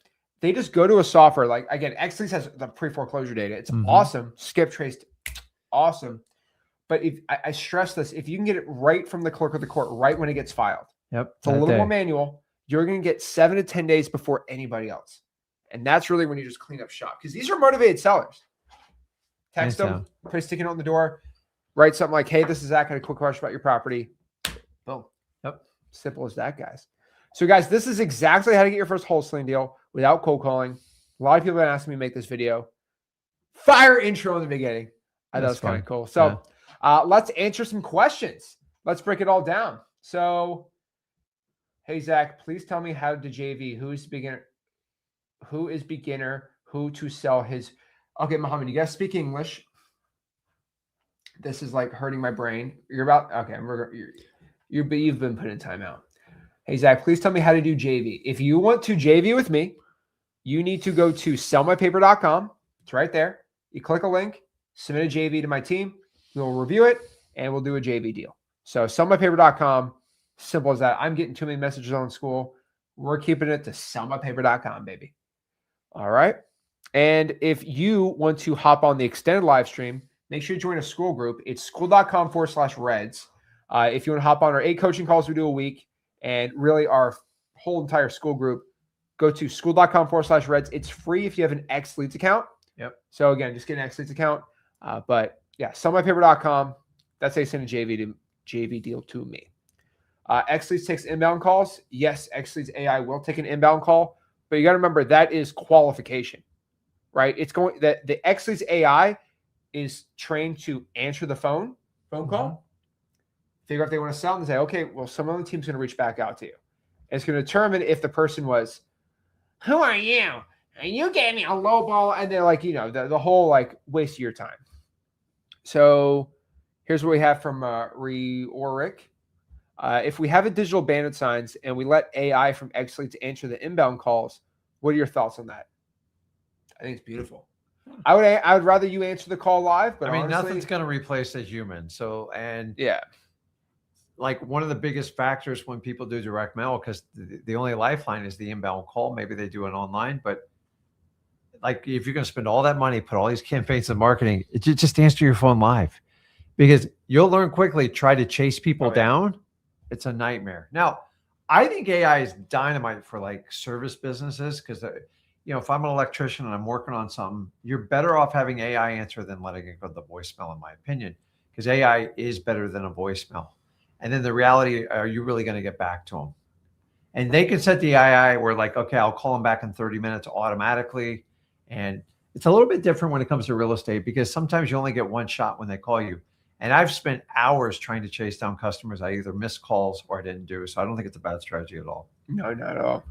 they just go to a software. Like, again, Xlease has the pre-foreclosure data. It's awesome. Skip traced, awesome. But I stress this, if you can get it right from the clerk of the court, right when it gets filed, it's a little more manual. You're going to get 7 to 10 days before anybody else. And that's really when you just clean up shop, because these are motivated sellers. Text them, put a sticky note on the door, write something like, hey, this is Zach. I had a quick question about your property. Boom. Yep. Simple as that, guys. So guys, this is exactly how to get your first wholesaling deal without cold calling. A lot of people have been asking me to make this video. Fire intro in the beginning. I thought it was kind of cool. So let's answer some questions. Let's break it all down. So, hey, Zach, please tell me how to JV. Who is beginner, who to sell his. Okay, Muhammad, you guys speak English. This is like hurting my brain. You've been put in timeout. Hey, Zach, please tell me how to do JV. If you want to JV with me, you need to go to sellmypaper.com. It's right there. You click a link, submit a JV to my team. We'll review it, and we'll do a JV deal. So sellmypaper.com, simple as that. I'm getting too many messages on school. We're keeping it to sellmypaper.com, baby. All right. And if you want to hop on the extended live stream, make sure you join a school group. It's school.com/reds. If you want to hop on our 8 coaching calls we do a week, and really our whole entire school group, go to school.com/Reds. It's free if you have an X Leads account. Yep. So again, just get an X Leads account. But yeah, sellmypaper.com. That's how you send a JV deal to me. X Leads takes inbound calls. Yes, X Leads AI will take an inbound call, but you got to remember that is qualification, right? It's going that the X Leads AI is trained to answer the phone call, figure out if they want to sell, and say, okay, well, someone on the team's going to reach back out to you. And it's going to determine if the person was, who are you? And you gave me a low ball, and they're like, the whole like waste of your time. So here's what we have from Rick. If we have a digital bandit signs and we let AI from X Leads answer the inbound calls, what are your thoughts on that? I think it's beautiful. I would rather you answer the call live, but I mean, honestly, nothing's going to replace a human. So, and yeah, like one of the biggest factors when people do direct mail, because the only lifeline is the inbound call. Maybe they do it online, but like if you're going to spend all that money, put all these campaigns in marketing, just answer your phone live, because you'll learn quickly. Try to chase people down. It's a nightmare. Now, I think AI is dynamite for like service businesses, because if I'm an electrician and I'm working on something, you're better off having AI answer than letting it go to the voicemail, in my opinion, because AI is better than a voicemail. And then the reality, are you really going to get back to them? And they can set the AI where like, okay, I'll call them back in 30 minutes automatically. And it's a little bit different when it comes to real estate, because sometimes you only get one shot when they call you. And I've spent hours trying to chase down customers I either missed calls or I didn't do. So I don't think it's a bad strategy at all. No, not at all.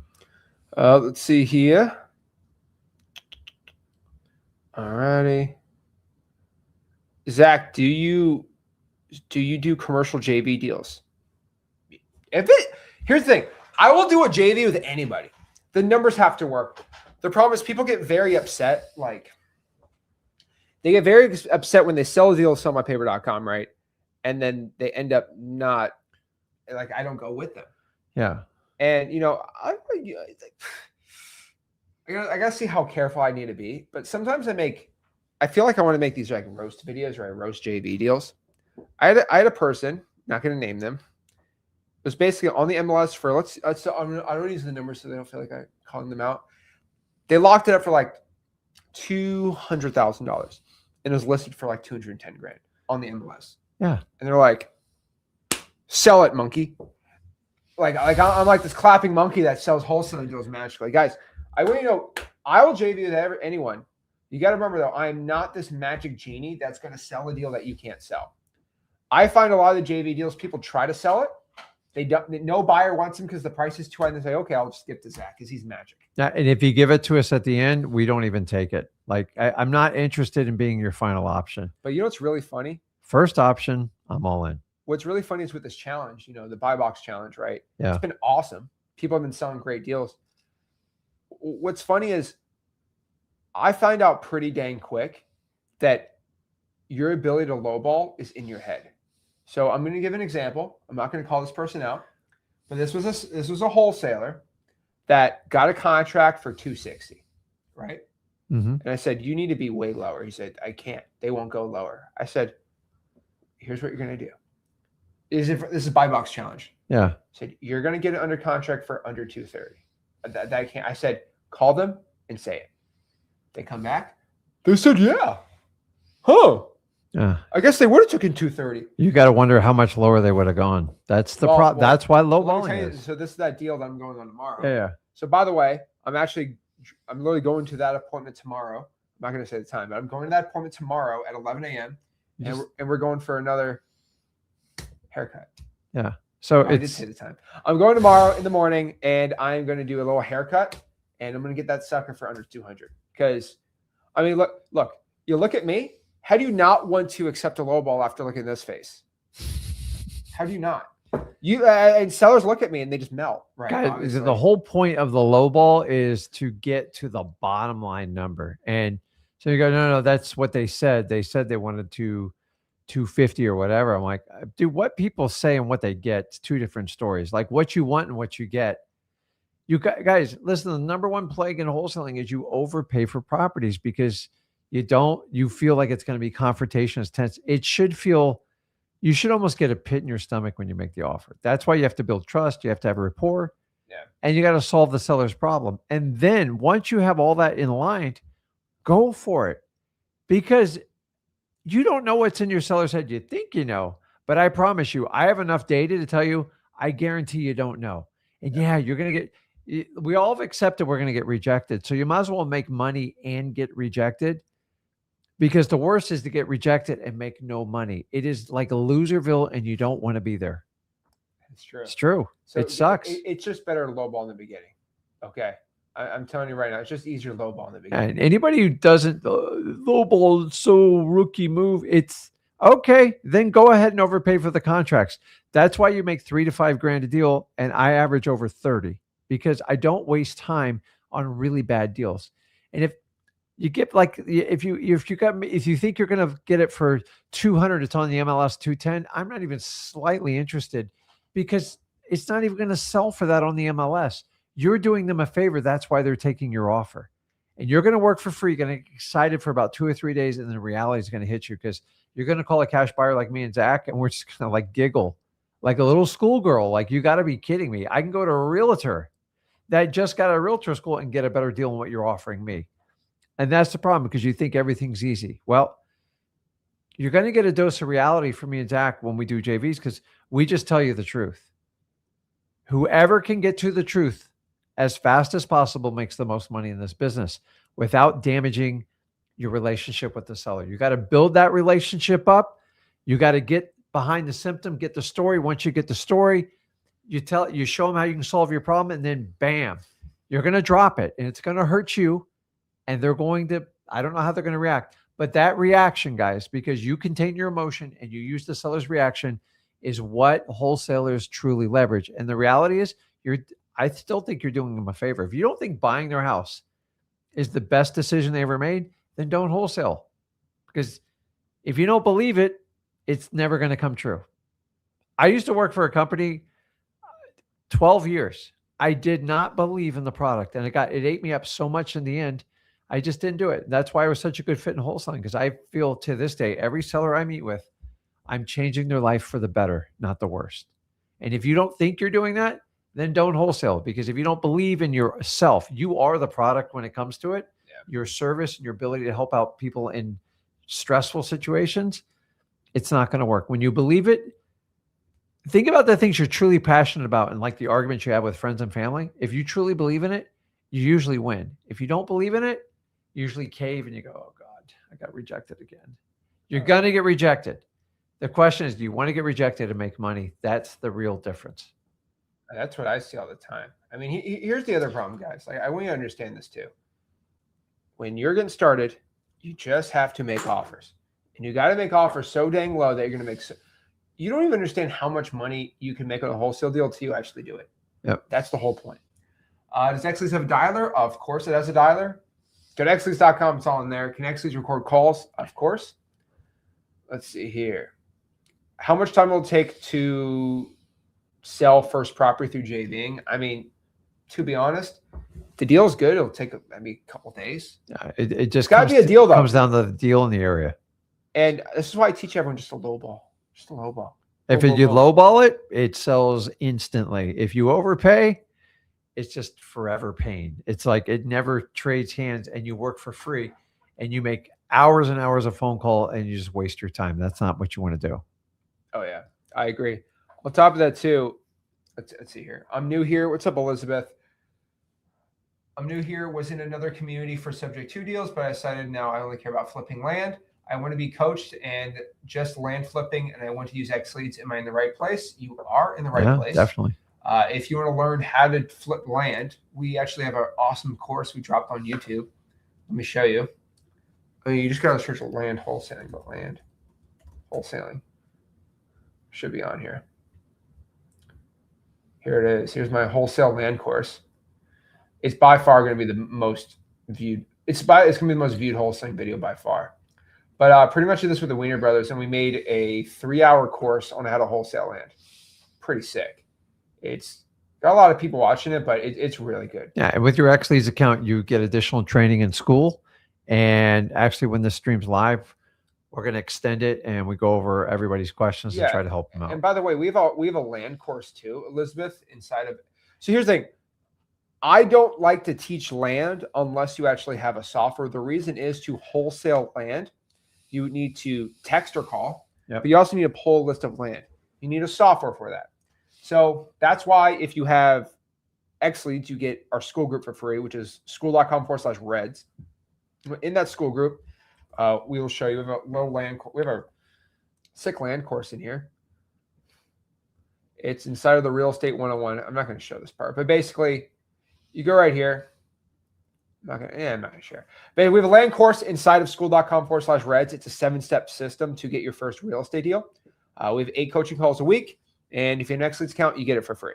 Let's see here. All righty. Zach, do you do commercial JV deals? Here's the thing. I will do a JV with anybody. The numbers have to work. The problem is people get very upset. Like they get very upset when they sell a deal with sellmypaper.com, right? And then they end up not, like, I don't go with them. Yeah. And, I gotta see how careful I need to be. But sometimes I feel like I want to make these like roast videos where I roast JV deals. I had a person, not going to name them, it was basically on the MLS for I don't use the numbers so they don't feel like I'm calling them out. They locked it up for like $200,000 and it was listed for like $210,000 on the MLS. Yeah. And they're like, sell it, monkey. Like I'm like this clapping monkey that sells wholesaling deals magically. Guys, I want you to know, I will JV with anyone. You got to remember though, I am not this magic genie that's going to sell a deal that you can't sell. I find a lot of the JV deals, people try to sell it. No buyer wants them because the price is too high, and they say, okay, I'll just give it to Zach because he's magic. Yeah, and if you give it to us at the end, we don't even take it. Like I'm not interested in being your final option. But you know what's really funny? First option, I'm all in. What's really funny is with this challenge, the buy box challenge, right? Yeah. It's been awesome. People have been selling great deals. What's funny is I find out pretty dang quick that your ability to lowball is in your head. So I'm going to give an example. I'm not going to call this person out, but this was a wholesaler that got a contract for $260, right? Mm-hmm. And I said, you need to be way lower. He said, I can't. They won't go lower. I said, here's what you're going to do. This is a buy box challenge. Yeah. I said, you're going to get it under contract for under $230. That I can't. I said, call them and say it. They come back. They said, yeah. Huh. Yeah. I guess they would have taken $230. You got to wonder how much lower they would have gone. That's the problem. That's why lowballing is. So this is that deal that I'm going on tomorrow. Yeah. So by the way, I'm literally going to that appointment tomorrow. I'm not going to say the time, but I'm going to that appointment tomorrow at 11 a.m. And we're going for another haircut. Yeah. So I did say the time. I'm going tomorrow in the morning, and I'm going to do a little haircut, and I'm going to get that sucker for under 200. Because, I mean, look, you look at me. How do you not want to accept a low ball after looking at this face? How do you not? You and sellers look at me and they just melt. Right. Guys, the whole point of the low ball is to get to the bottom line number. And so you go, no, that's what they said. They said they wanted 250 or whatever. I'm like, dude, what people say and what they get, it's two different stories. Like what you want and what you get. You guys, listen, the number one plague in wholesaling is you overpay for properties because you feel like it's going to be confrontation is tense. You should almost get a pit in your stomach when you make the offer. That's why you have to build trust. You have to have a rapport. Yeah. and you got to solve the seller's problem. And then once you have all that in line, go for it, because you don't know what's in your seller's head. You think you know, but I promise you, I have enough data to tell you, I guarantee you don't know. And yeah, you're going to get, we all have accepted we're going to get rejected. So you might as well make money and get rejected, because the worst is to get rejected and make no money. It is like a loserville, and you don't want to be there. It's true. It's true. So it sucks. It's just better to lowball in the beginning. Okay. I'm telling you right now, it's just easier lowball in the beginning. And anybody who doesn't lowball, so rookie move, it's okay. Then go ahead and overpay for the contracts. That's why you make $3 to $5 grand a deal, and I average over 30, because I don't waste time on really bad deals. And if you get like, if you think you're going to get it for 200, it's on the MLS 210. I'm not even slightly interested, because it's not even going to sell for that on the MLS. You're doing them a favor. That's why they're taking your offer. And you're going to work for free. You're going to get excited for about 2 or 3 days, and then reality is going to hit you, because you're going to call a cash buyer like me and Zach, and we're just going to like giggle like a little schoolgirl. Like, you got to be kidding me. I can go to a realtor that just got a realtor school and get a better deal than what you're offering me. And that's the problem, because you think everything's easy. Well, you're going to get a dose of reality from me and Zach when we do JVs, because we just tell you the truth. Whoever can get to the truth as fast as possible makes the most money in this business without damaging your relationship with the seller. You got to build that relationship up. You got to get behind the symptom, get the story. Once you get the story, you show them how you can solve your problem, and then bam, you're going to drop it, and it's going to hurt you. And they're going to, I don't know how they're going to react, but that reaction, guys, because you contain your emotion and you use the seller's reaction, is what wholesalers truly leverage. And the reality is, I still think you're doing them a favor. If you don't think buying their house is the best decision they ever made, then don't wholesale. Because if you don't believe it, it's never going to come true. I used to work for a company 12 years. I did not believe in the product, and it ate me up so much in the end. I just didn't do it. That's why I was such a good fit in wholesaling, because I feel to this day, every seller I meet with, I'm changing their life for the better, not the worst. And if you don't think you're doing that, then don't wholesale, because if you don't believe in yourself, you are the product when it comes to it. Yeah. Your service and your ability to help out people in stressful situations, it's not going to work. When you believe it, think about the things you're truly passionate about, and like the arguments you have with friends and family. If you truly believe in it, you usually win. If you don't believe in it, you usually cave and you go, oh God, I got rejected again. You're going to get rejected. The question is, do you want to get rejected and make money? That's the real difference. That's what I see all the time. I mean, here's the other problem, guys. Like, I want you to understand this too. When you're getting started, you just have to make offers. And you got to make offers so dang low that you're going to make you don't even understand how much money you can make on a wholesale deal until you actually do it. Yep. That's the whole point. Does Xlease have a dialer? Of course it has a dialer. Go to xlease.com. It's all in there. Can Xlease record calls? Of course. Let's see here. How much time will it take to sell first property through JVing? I mean, to be honest, if the deal is good, it'll take maybe a couple of days. Yeah, it just got to be a deal, though. Comes down to the deal in the area. And this is why I teach everyone just a low ball. Just a low ball. If you lowball it, it sells instantly. If you overpay, it's just forever pain. It's like it never trades hands, and you work for free, and you make hours and hours of phone call, and you just waste your time. That's not what you want to do. Oh, yeah. I agree. On top of that, too, let's see here. I'm new here. What's up, Elizabeth? I'm new here. Was in another community for subject to deals, but I decided now I only care about flipping land. I want to be coached and just land flipping, and I want to use Xlease. Am I in the right place? You are in the right place. Definitely. If you want to learn how to flip land, we actually have an awesome course we dropped on YouTube. Let me show you. I mean, you just got to search land wholesaling, but land wholesaling should be on here. Here it is. Here's my wholesale land course. It's by far going to be the most viewed. It's going to be the most viewed wholesaling video by far. But pretty much did this with the Wiener Brothers, and we made a 3-hour course on how to wholesale land. Pretty sick. It's got a lot of people watching it, but it's really good. Yeah, and with your Xlease account, you get additional training in school. And actually, when this stream's live, we're going to extend it, and we go over everybody's questions and try to help them out. And by the way, we have a land course too, Elizabeth, inside of. So here's the thing. I don't like to teach land unless you actually have a software. The reason is to wholesale land, you need to text or call, but you also need to pull a list of land. You need a software for that. So that's why if you have X Leads, you get our school group for free, which is school.com/reds. In that school group, we will show you. We have a low land. We have a sick land course in here. It's inside of the real estate 101. I'm not going to show this part, but basically, you go right here. I'm not going to share. But we have a land course inside of school.com/reds. It's a 7-step system to get your first real estate deal. We have 8 coaching calls a week. And if you have an X Leads account, you get it for free.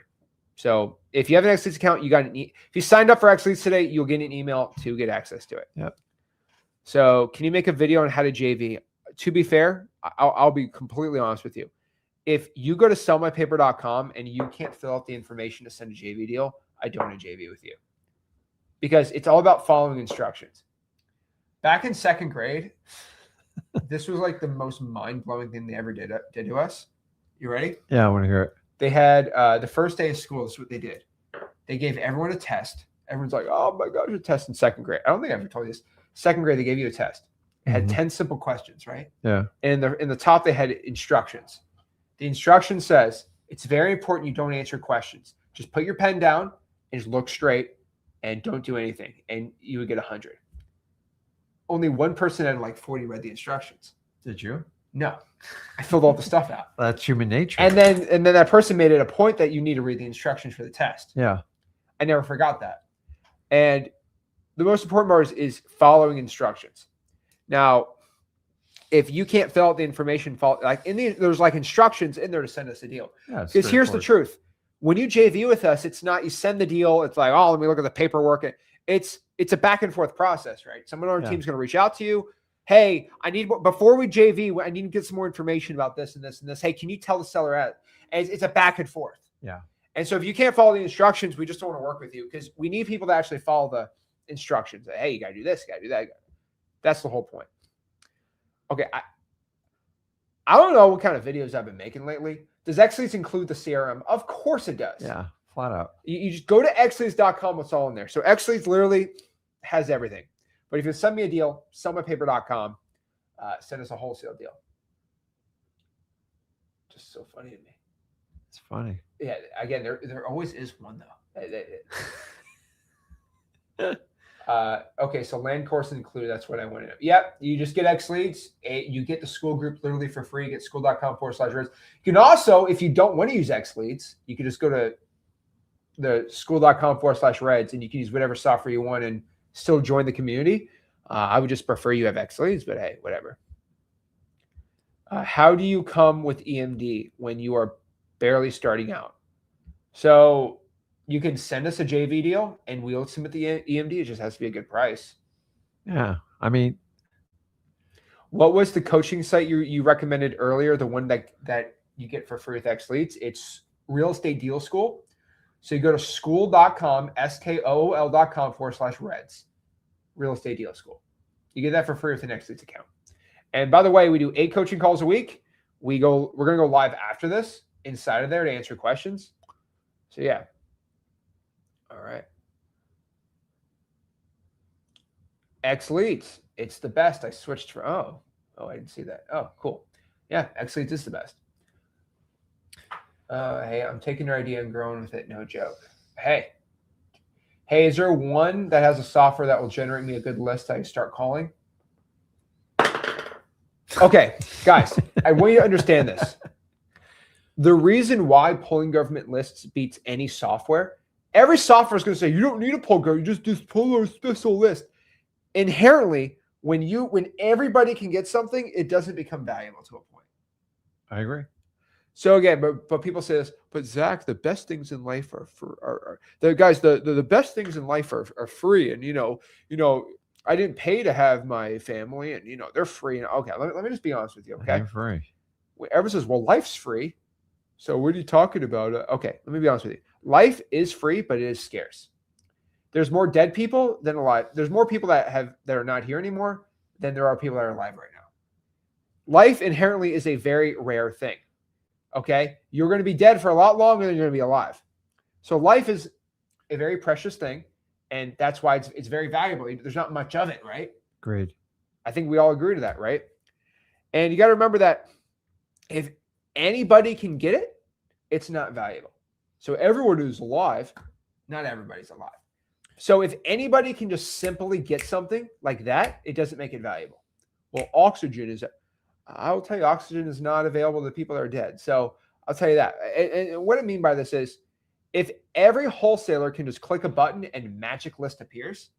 So if you have an X Leads account, you got if you signed up for X Leads today, you'll get an email to get access to it. Yep. So can you make a video on how to JV? To be fair, I'll be completely honest with you. If you go to sellmypaper.com and you can't fill out the information to send a JV deal, I don't want to JV with you, because it's all about following instructions. Back in 2nd grade, this was like the most mind-blowing thing they ever did to us. You ready? Yeah, I want to hear it. They had the first day of school. This is what they did. They gave everyone a test. Everyone's like, oh my gosh, a test in 2nd grade. I don't think I ever told you this. 2nd grade, they gave you a test. It had 10 simple questions, right? Yeah. And in the top, they had instructions. The instruction says, it's very important you don't answer questions. Just put your pen down and just look straight and don't do anything. And you would get 100. Only one person out of like 40 read the instructions. Did you? No. I filled all the stuff out. That's human nature. And then that person made it a point that you need to read the instructions for the test. Yeah. I never forgot that. And the most important part is following instructions. Now, if you can't fill out the information, there's like instructions in there to send us a deal. Because here's the truth. When you JV with us, it's not you send the deal. It's like, oh, let me look at the paperwork. It's a back and forth process, right? Someone on our team's going to reach out to you. Hey, before we JV, I need to get some more information about this and this and this. Hey, can you tell the seller that? And it's a back and forth. Yeah. And so if you can't follow the instructions, we just don't want to work with you, because we need people to actually follow the instructions. Hey, you got to do this, you got to do that. That's the whole point. Okay. I don't know what kind of videos I've been making lately. Does X Leads include the CRM? Of course it does. Yeah, flat out. You just go to xleads.com. It's all in there. So X Leads literally has everything. But if you send me a deal, sellmypaper.com, send us a wholesale deal. Just so funny to me. It's funny. Yeah, again, there always is one though. Okay, so land course included. That's what I wanted. Yep, you just get X Leads. You get the school group literally for free. You get school.com/reds. You can also, if you don't want to use X Leads, you can just go to the school.com/reds and you can use whatever software you want and still join the community. I would just prefer you have X Leads, but hey, whatever. How do you come with EMD when you are barely starting out? So you can send us a JV deal and we'll submit the EMD. It just has to be a good price. Yeah. I mean, what was the coaching site you recommended earlier? The one that you get for free with X Leads? It's Real Estate Deal School. So you go to school.com, SKOOL.com/reds. Real Estate Deal School. You get that for free with an X Leads account. And by the way, we do 8 coaching calls a week. We're going to go live after this inside of there to answer questions. So yeah. All right. X Leads. It's the best. I switched for, oh, I didn't see that. Oh, cool. Yeah, X Leads is the best. Hey, I'm taking your idea and growing with it. No joke. Hey, is there one that has a software that will generate me a good list I can start calling? Okay, guys, I want you to understand this. The reason why pulling government lists beats any software, every software is going to say, you don't need to pull government, you just pull a special list. Inherently, when everybody can get something, it doesn't become valuable to a point. I agree. So again, but people say this, but Zach, the best things in life are the best things in life are free. And you know, I didn't pay to have my family, and they're free. And okay, let me just be honest with you. Okay. They're free. Everyone says, well, life's free. So what are you talking about? Okay, let me be honest with you. Life is free, but it is scarce. There's more dead people than alive. There's more people that are not here anymore than there are people that are alive right now. Life inherently is a very rare thing. Okay, you're going to be dead for a lot longer than you're going to be alive. So life is a very precious thing, and that's why it's very valuable. There's not much of it, right? Agreed. I think we all agree to that, right? And you got to remember that if anybody can get it, it's not valuable. So everyone who's alive, not everybody's alive. So if anybody can just simply get something like that, it doesn't make it valuable. Well, oxygen is, I will tell you, oxygen is not available to people that are dead. So I'll tell you that. And what I mean by this is, if every wholesaler can just click a button and magic list appears,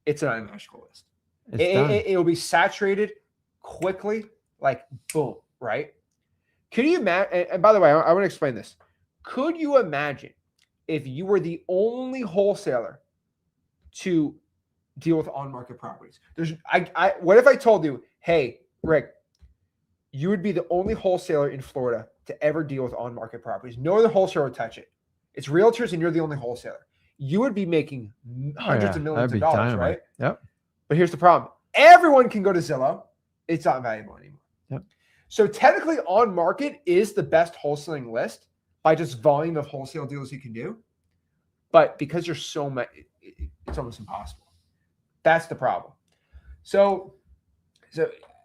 it's an unmatchable list. It will be saturated quickly, like boom, right? Could you imagine? And by the way, I want to explain this. Could you imagine if you were the only wholesaler to deal with on-market properties? What if I told you, hey, Rick, you would be the only wholesaler in Florida to ever deal with on-market properties. No other wholesaler would touch it. It's realtors and you're the only wholesaler. You would be making hundreds of millions of dollars, dynamite. right? Yep. But here's the problem. Everyone can go to Zillow. It's not valuable anymore. Yep. So technically on market is the best wholesaling list by just volume of wholesale deals you can do. But because there's so much, it's almost impossible. That's the problem. So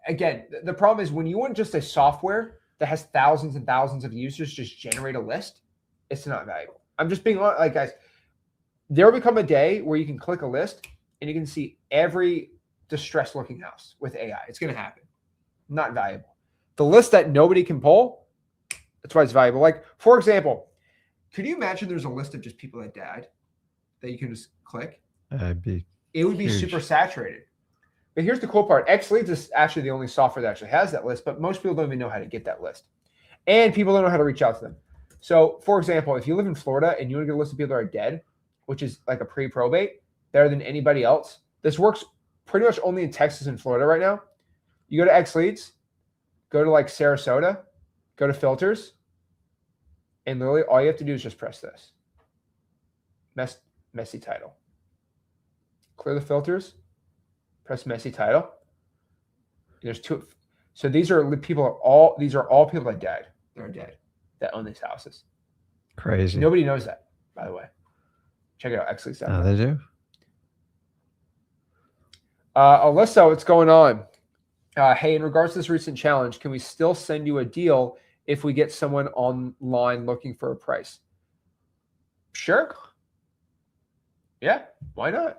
again, the problem is when you want just a software that has thousands and thousands of users just generate a list, it's not valuable. I'm just being honest, like guys, there will become a day where you can click a list and you can see every distressed looking house with AI. It's going to happen. Not valuable. The list that nobody can pull, that's why it's valuable. Like, for example, could you imagine there's a list of just people that died that you can just click? It would be super saturated. But here's the cool part. XLeads is actually the only software that actually has that list, but most people don't even know how to get that list. And people don't know how to reach out to them. So, for example, if you live in Florida and you want to get a list of people that are dead, which is like a pre-probate, better than anybody else, this works pretty much only in Texas and Florida right now. You go to XLeads, go to like Sarasota, go to filters, and literally all you have to do is just press this. Messy title. Clear the filters, press messy title. There's two. So these are all people that died. They're dead that own these houses. Crazy. Nobody knows that, by the way. Check it out, XLeads. No, they do. Alyssa, what's going on? Hey, in regards to this recent challenge, can we still send you a deal if we get someone online looking for a price? Sure. Yeah, why not?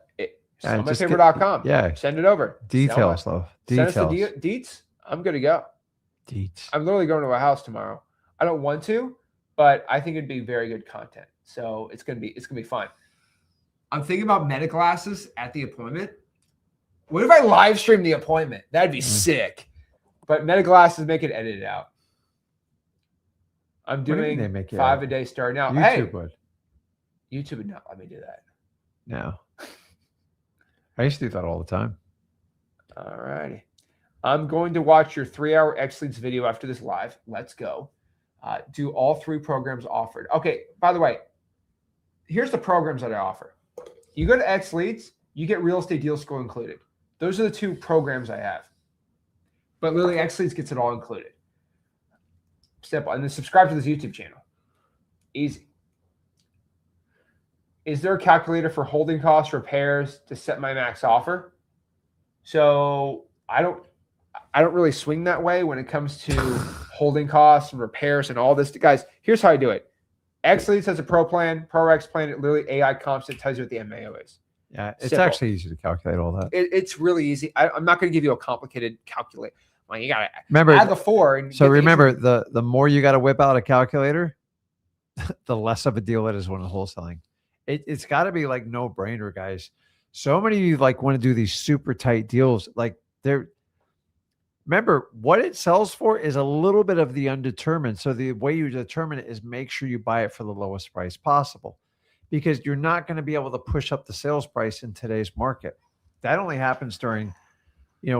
Sellmypaper.com. Yeah. Send it over. Details, though. Details. Send us the deets. I'm good to go. Deets. I'm literally going to a house tomorrow. I don't want to, but I think it'd be very good content. So it's gonna be fun. I'm thinking about meta glasses at the appointment. What if I live stream the appointment? That'd be sick. But meta glasses make it edited out. I'm doing 5 a day starting out. YouTube would. YouTube would not let me do that. No. I used to do that all the time. All righty. I'm going to watch your 3-hour XLeads video after this live. Let's go. Do all 3 programs offered. Okay, by the way, here's the programs that I offer. You go to XLeads, you get Real Estate Deal School included. Those are the 2 programs I have. But literally, XLeads gets it all included. Simple. And then subscribe to this YouTube channel. Easy. Is there a calculator for holding costs, repairs to set my max offer? So I don't really swing that way when it comes to holding costs and repairs and all this. Guys, here's how I do it. XLeads has a pro plan, pro X plan. It literally AI comps. It tells you what the MAO is. Yeah, it's Simple. actually easy to calculate all that. It's really easy. I'm not going to give you a complicated calculate. Well, you got to remember add the 4. And so remember, the more you got to whip out a calculator, the less of a deal it is when wholesaling. It's got to be like no brainer, guys. So many of you like want to do these super tight deals. Like remember what it sells for is a little bit of the undetermined. So the way you determine it is make sure you buy it for the lowest price possible, because you're not going to be able to push up the sales price in today's market. That only happens during,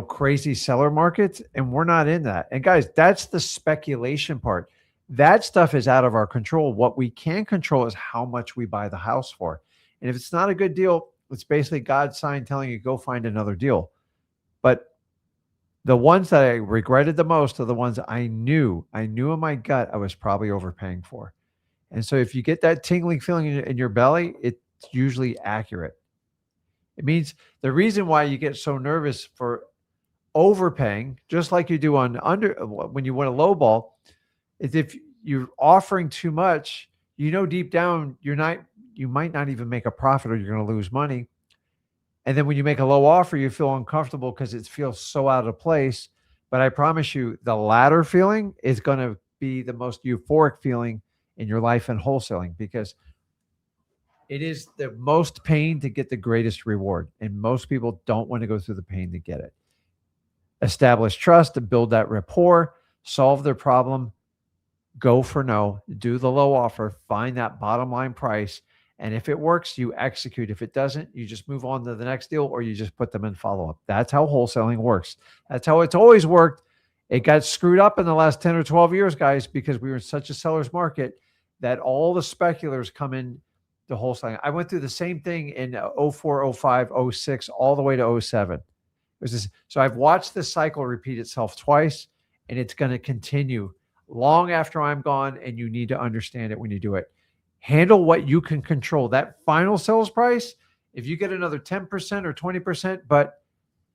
crazy seller markets. And we're not in that. And guys, that's the speculation part. That stuff is out of our control. What we can control is how much we buy the house for. And if it's not a good deal, it's basically God's sign telling you, go find another deal. But the ones that I regretted the most are the ones I knew in my gut I was probably overpaying for. And so if you get that tingling feeling in your belly, it's usually accurate. It means the reason why you get so nervous for overpaying, just like you do on when you win a low ball, is if you're offering too much, deep down you might not even make a profit, or you're going to lose money. And then when you make a low offer, you feel uncomfortable because it feels so out of place. But I promise you, the latter feeling is going to be the most euphoric feeling in your life in wholesaling, because it is the most pain to get the greatest reward. And most people don't want to go through the pain to get it. Establish trust, to build that rapport, solve their problem, go for no, do the low offer, find that bottom line price. And if it works, you execute. If it doesn't, you just move on to the next deal, or you just put them in follow-up. That's how wholesaling works. That's how it's always worked. It got screwed up in the last 10 or 12 years, guys, because we were in such a seller's market that all the speculators come in to wholesaling. I went through the same thing in 04, 05, 06, all the way to 07. So I've watched this cycle repeat itself twice, and it's going to continue long after I'm gone, and you need to understand it when you do it. Handle what you can control. That final sales price, if you get another 10% or 20%, but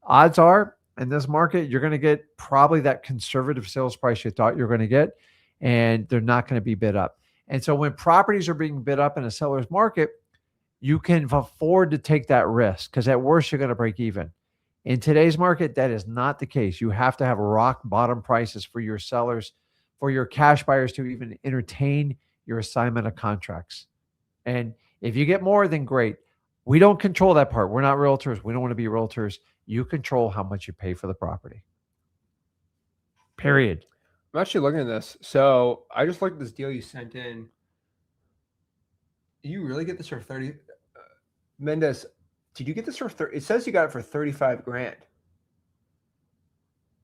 odds are in this market, you're going to get probably that conservative sales price you thought you're going to get, and they're not going to be bid up. And so when properties are being bid up in a seller's market, you can afford to take that risk, because at worst, you're going to break even. In today's market, that is not the case. You have to have rock bottom prices for your sellers, for your cash buyers to even entertain your assignment of contracts. And if you get more, then great. We don't control that part. We're not realtors. We don't want to be realtors. You control how much you pay for the property. Period. I'm actually looking at this. So I just looked at this deal you sent in. Did you really get this for 30? Mendez, did you get this for 30? It says you got it for 35 grand.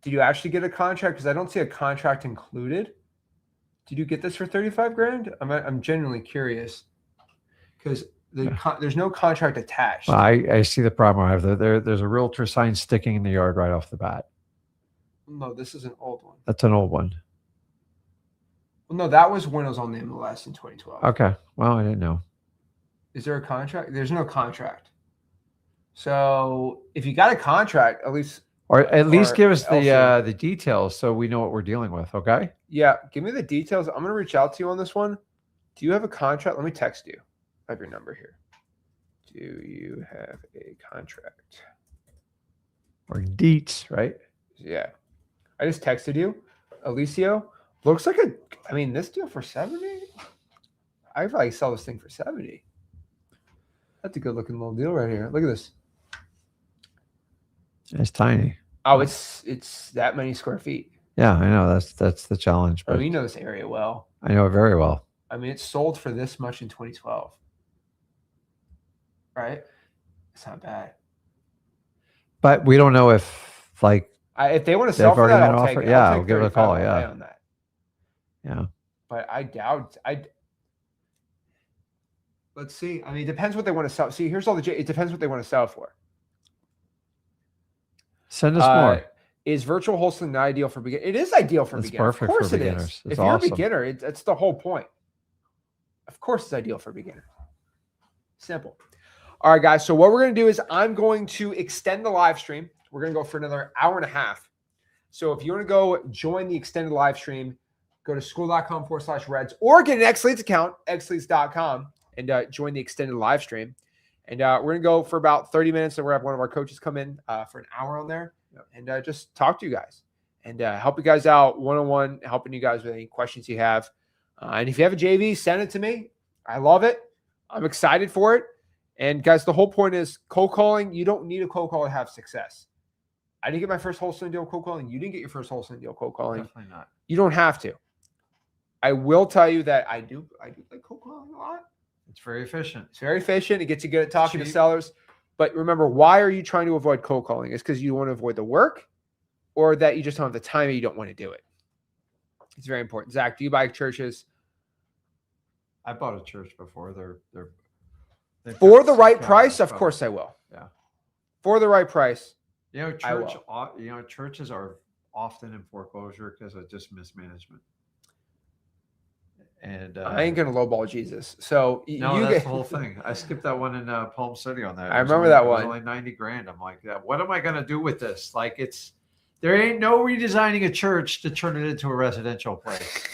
Did you actually get a contract? Because I don't see a contract included. Did you get this for 35 grand? I'm genuinely curious, because there's no contract attached. Well, I see the problem I have. There's a realtor sign sticking in the yard right off the bat. No, this is an old one. That's an old one. Well, no, that was when it was on the MLS in 2012. Okay. Well, I didn't know. Is there a contract? There's no contract. So if you got a contract, at least give us the details so we know what we're dealing with. Okay. Yeah, give me the details. I'm going to reach out to you on this one. Do you have a contract? Let me text you. I have your number here. Do you have a contract? Or deets, right? Yeah. I just texted you. Alicio. Looks like this deal for 70? I'd probably sell this thing for 70. That's a good looking little deal right here. Look at this. It's tiny. Oh, it's that many square feet. Yeah, I know. That's the challenge. But you know this area well. I know it very well. It sold for this much in 2012. Right? It's not bad. But we don't know if if they want to sell for that, I'll take it. Yeah, I'll give it a call. Yeah. On that. Yeah. But I doubt. Let's see. It depends what they want to sell. See, here's all it depends what they want to sell for. Send us more. Is virtual wholesaling not ideal for beginners? It is ideal for beginners. Perfect of course for it beginners. is. If you're a beginner, that's the whole point. Of course it's ideal for beginners. Simple. All right, guys. So what we're going to do is I'm going to extend the live stream. We're going to go for another hour and a half. So if you want to go join the extended live stream, go to school.com/reds or get an XLeads account, xleads.com, and join the extended live stream. And we're going to go for about 30 minutes, and we're going to have one of our coaches come in for an hour on there and just talk to you guys and help you guys out one-on-one, helping you guys with any questions you have. And if you have a JV, send it to me. I love it. I'm excited for it. And guys, the whole point is cold calling. You don't need a cold call to have success. I didn't get my first wholesaling deal cold calling. You didn't get your first wholesaling deal cold calling. Definitely not. You don't have to. I will tell you that I do like cold calling a lot. It's very efficient. It's very efficient. It gets you good at talking to sellers. But remember, why are you trying to avoid cold calling? It's because you want to avoid the work, or that you just don't have the time and you don't want to do it. It's very important. Zach, do you buy churches? I bought a church before. They're for the right price, of course I will. Yeah. For the right price. Churches are often in foreclosure because of just mismanagement. And I ain't gonna lowball Jesus. So no, you that's get the whole thing. I skipped that one in Palm City on that. I It was remember only- that it was one. only 90 grand. I'm like, what am I gonna do with this? Like, there ain't no redesigning a church to turn it into a residential place.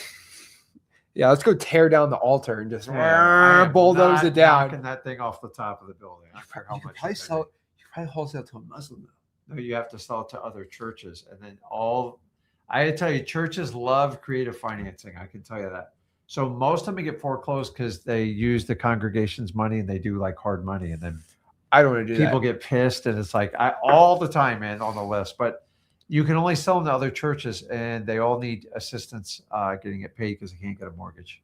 Yeah, let's go tear down the altar and just I am bulldoze not it down. knocking that thing off the top of the building. I don't care how You could much. probably it may sell. You probably wholesale to a Muslim though. be. No, you have to sell it to other churches, and then I tell you, churches love creative financing. I can tell you that. So most of them get foreclosed because they use the congregation's money and they do like hard money, and then I don't want to do people that. get pissed, and it's like all the time, man, on the list. But you can only sell them to other churches, and they all need assistance getting it paid because they can't get a mortgage.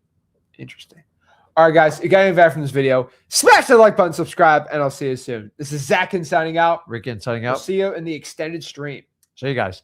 Interesting. All right, guys. If you got any value from this video, smash the like button, subscribe, and I'll see you soon. This is Zakin signing out. Rick, signing We'll out. see you in the extended stream. See you guys.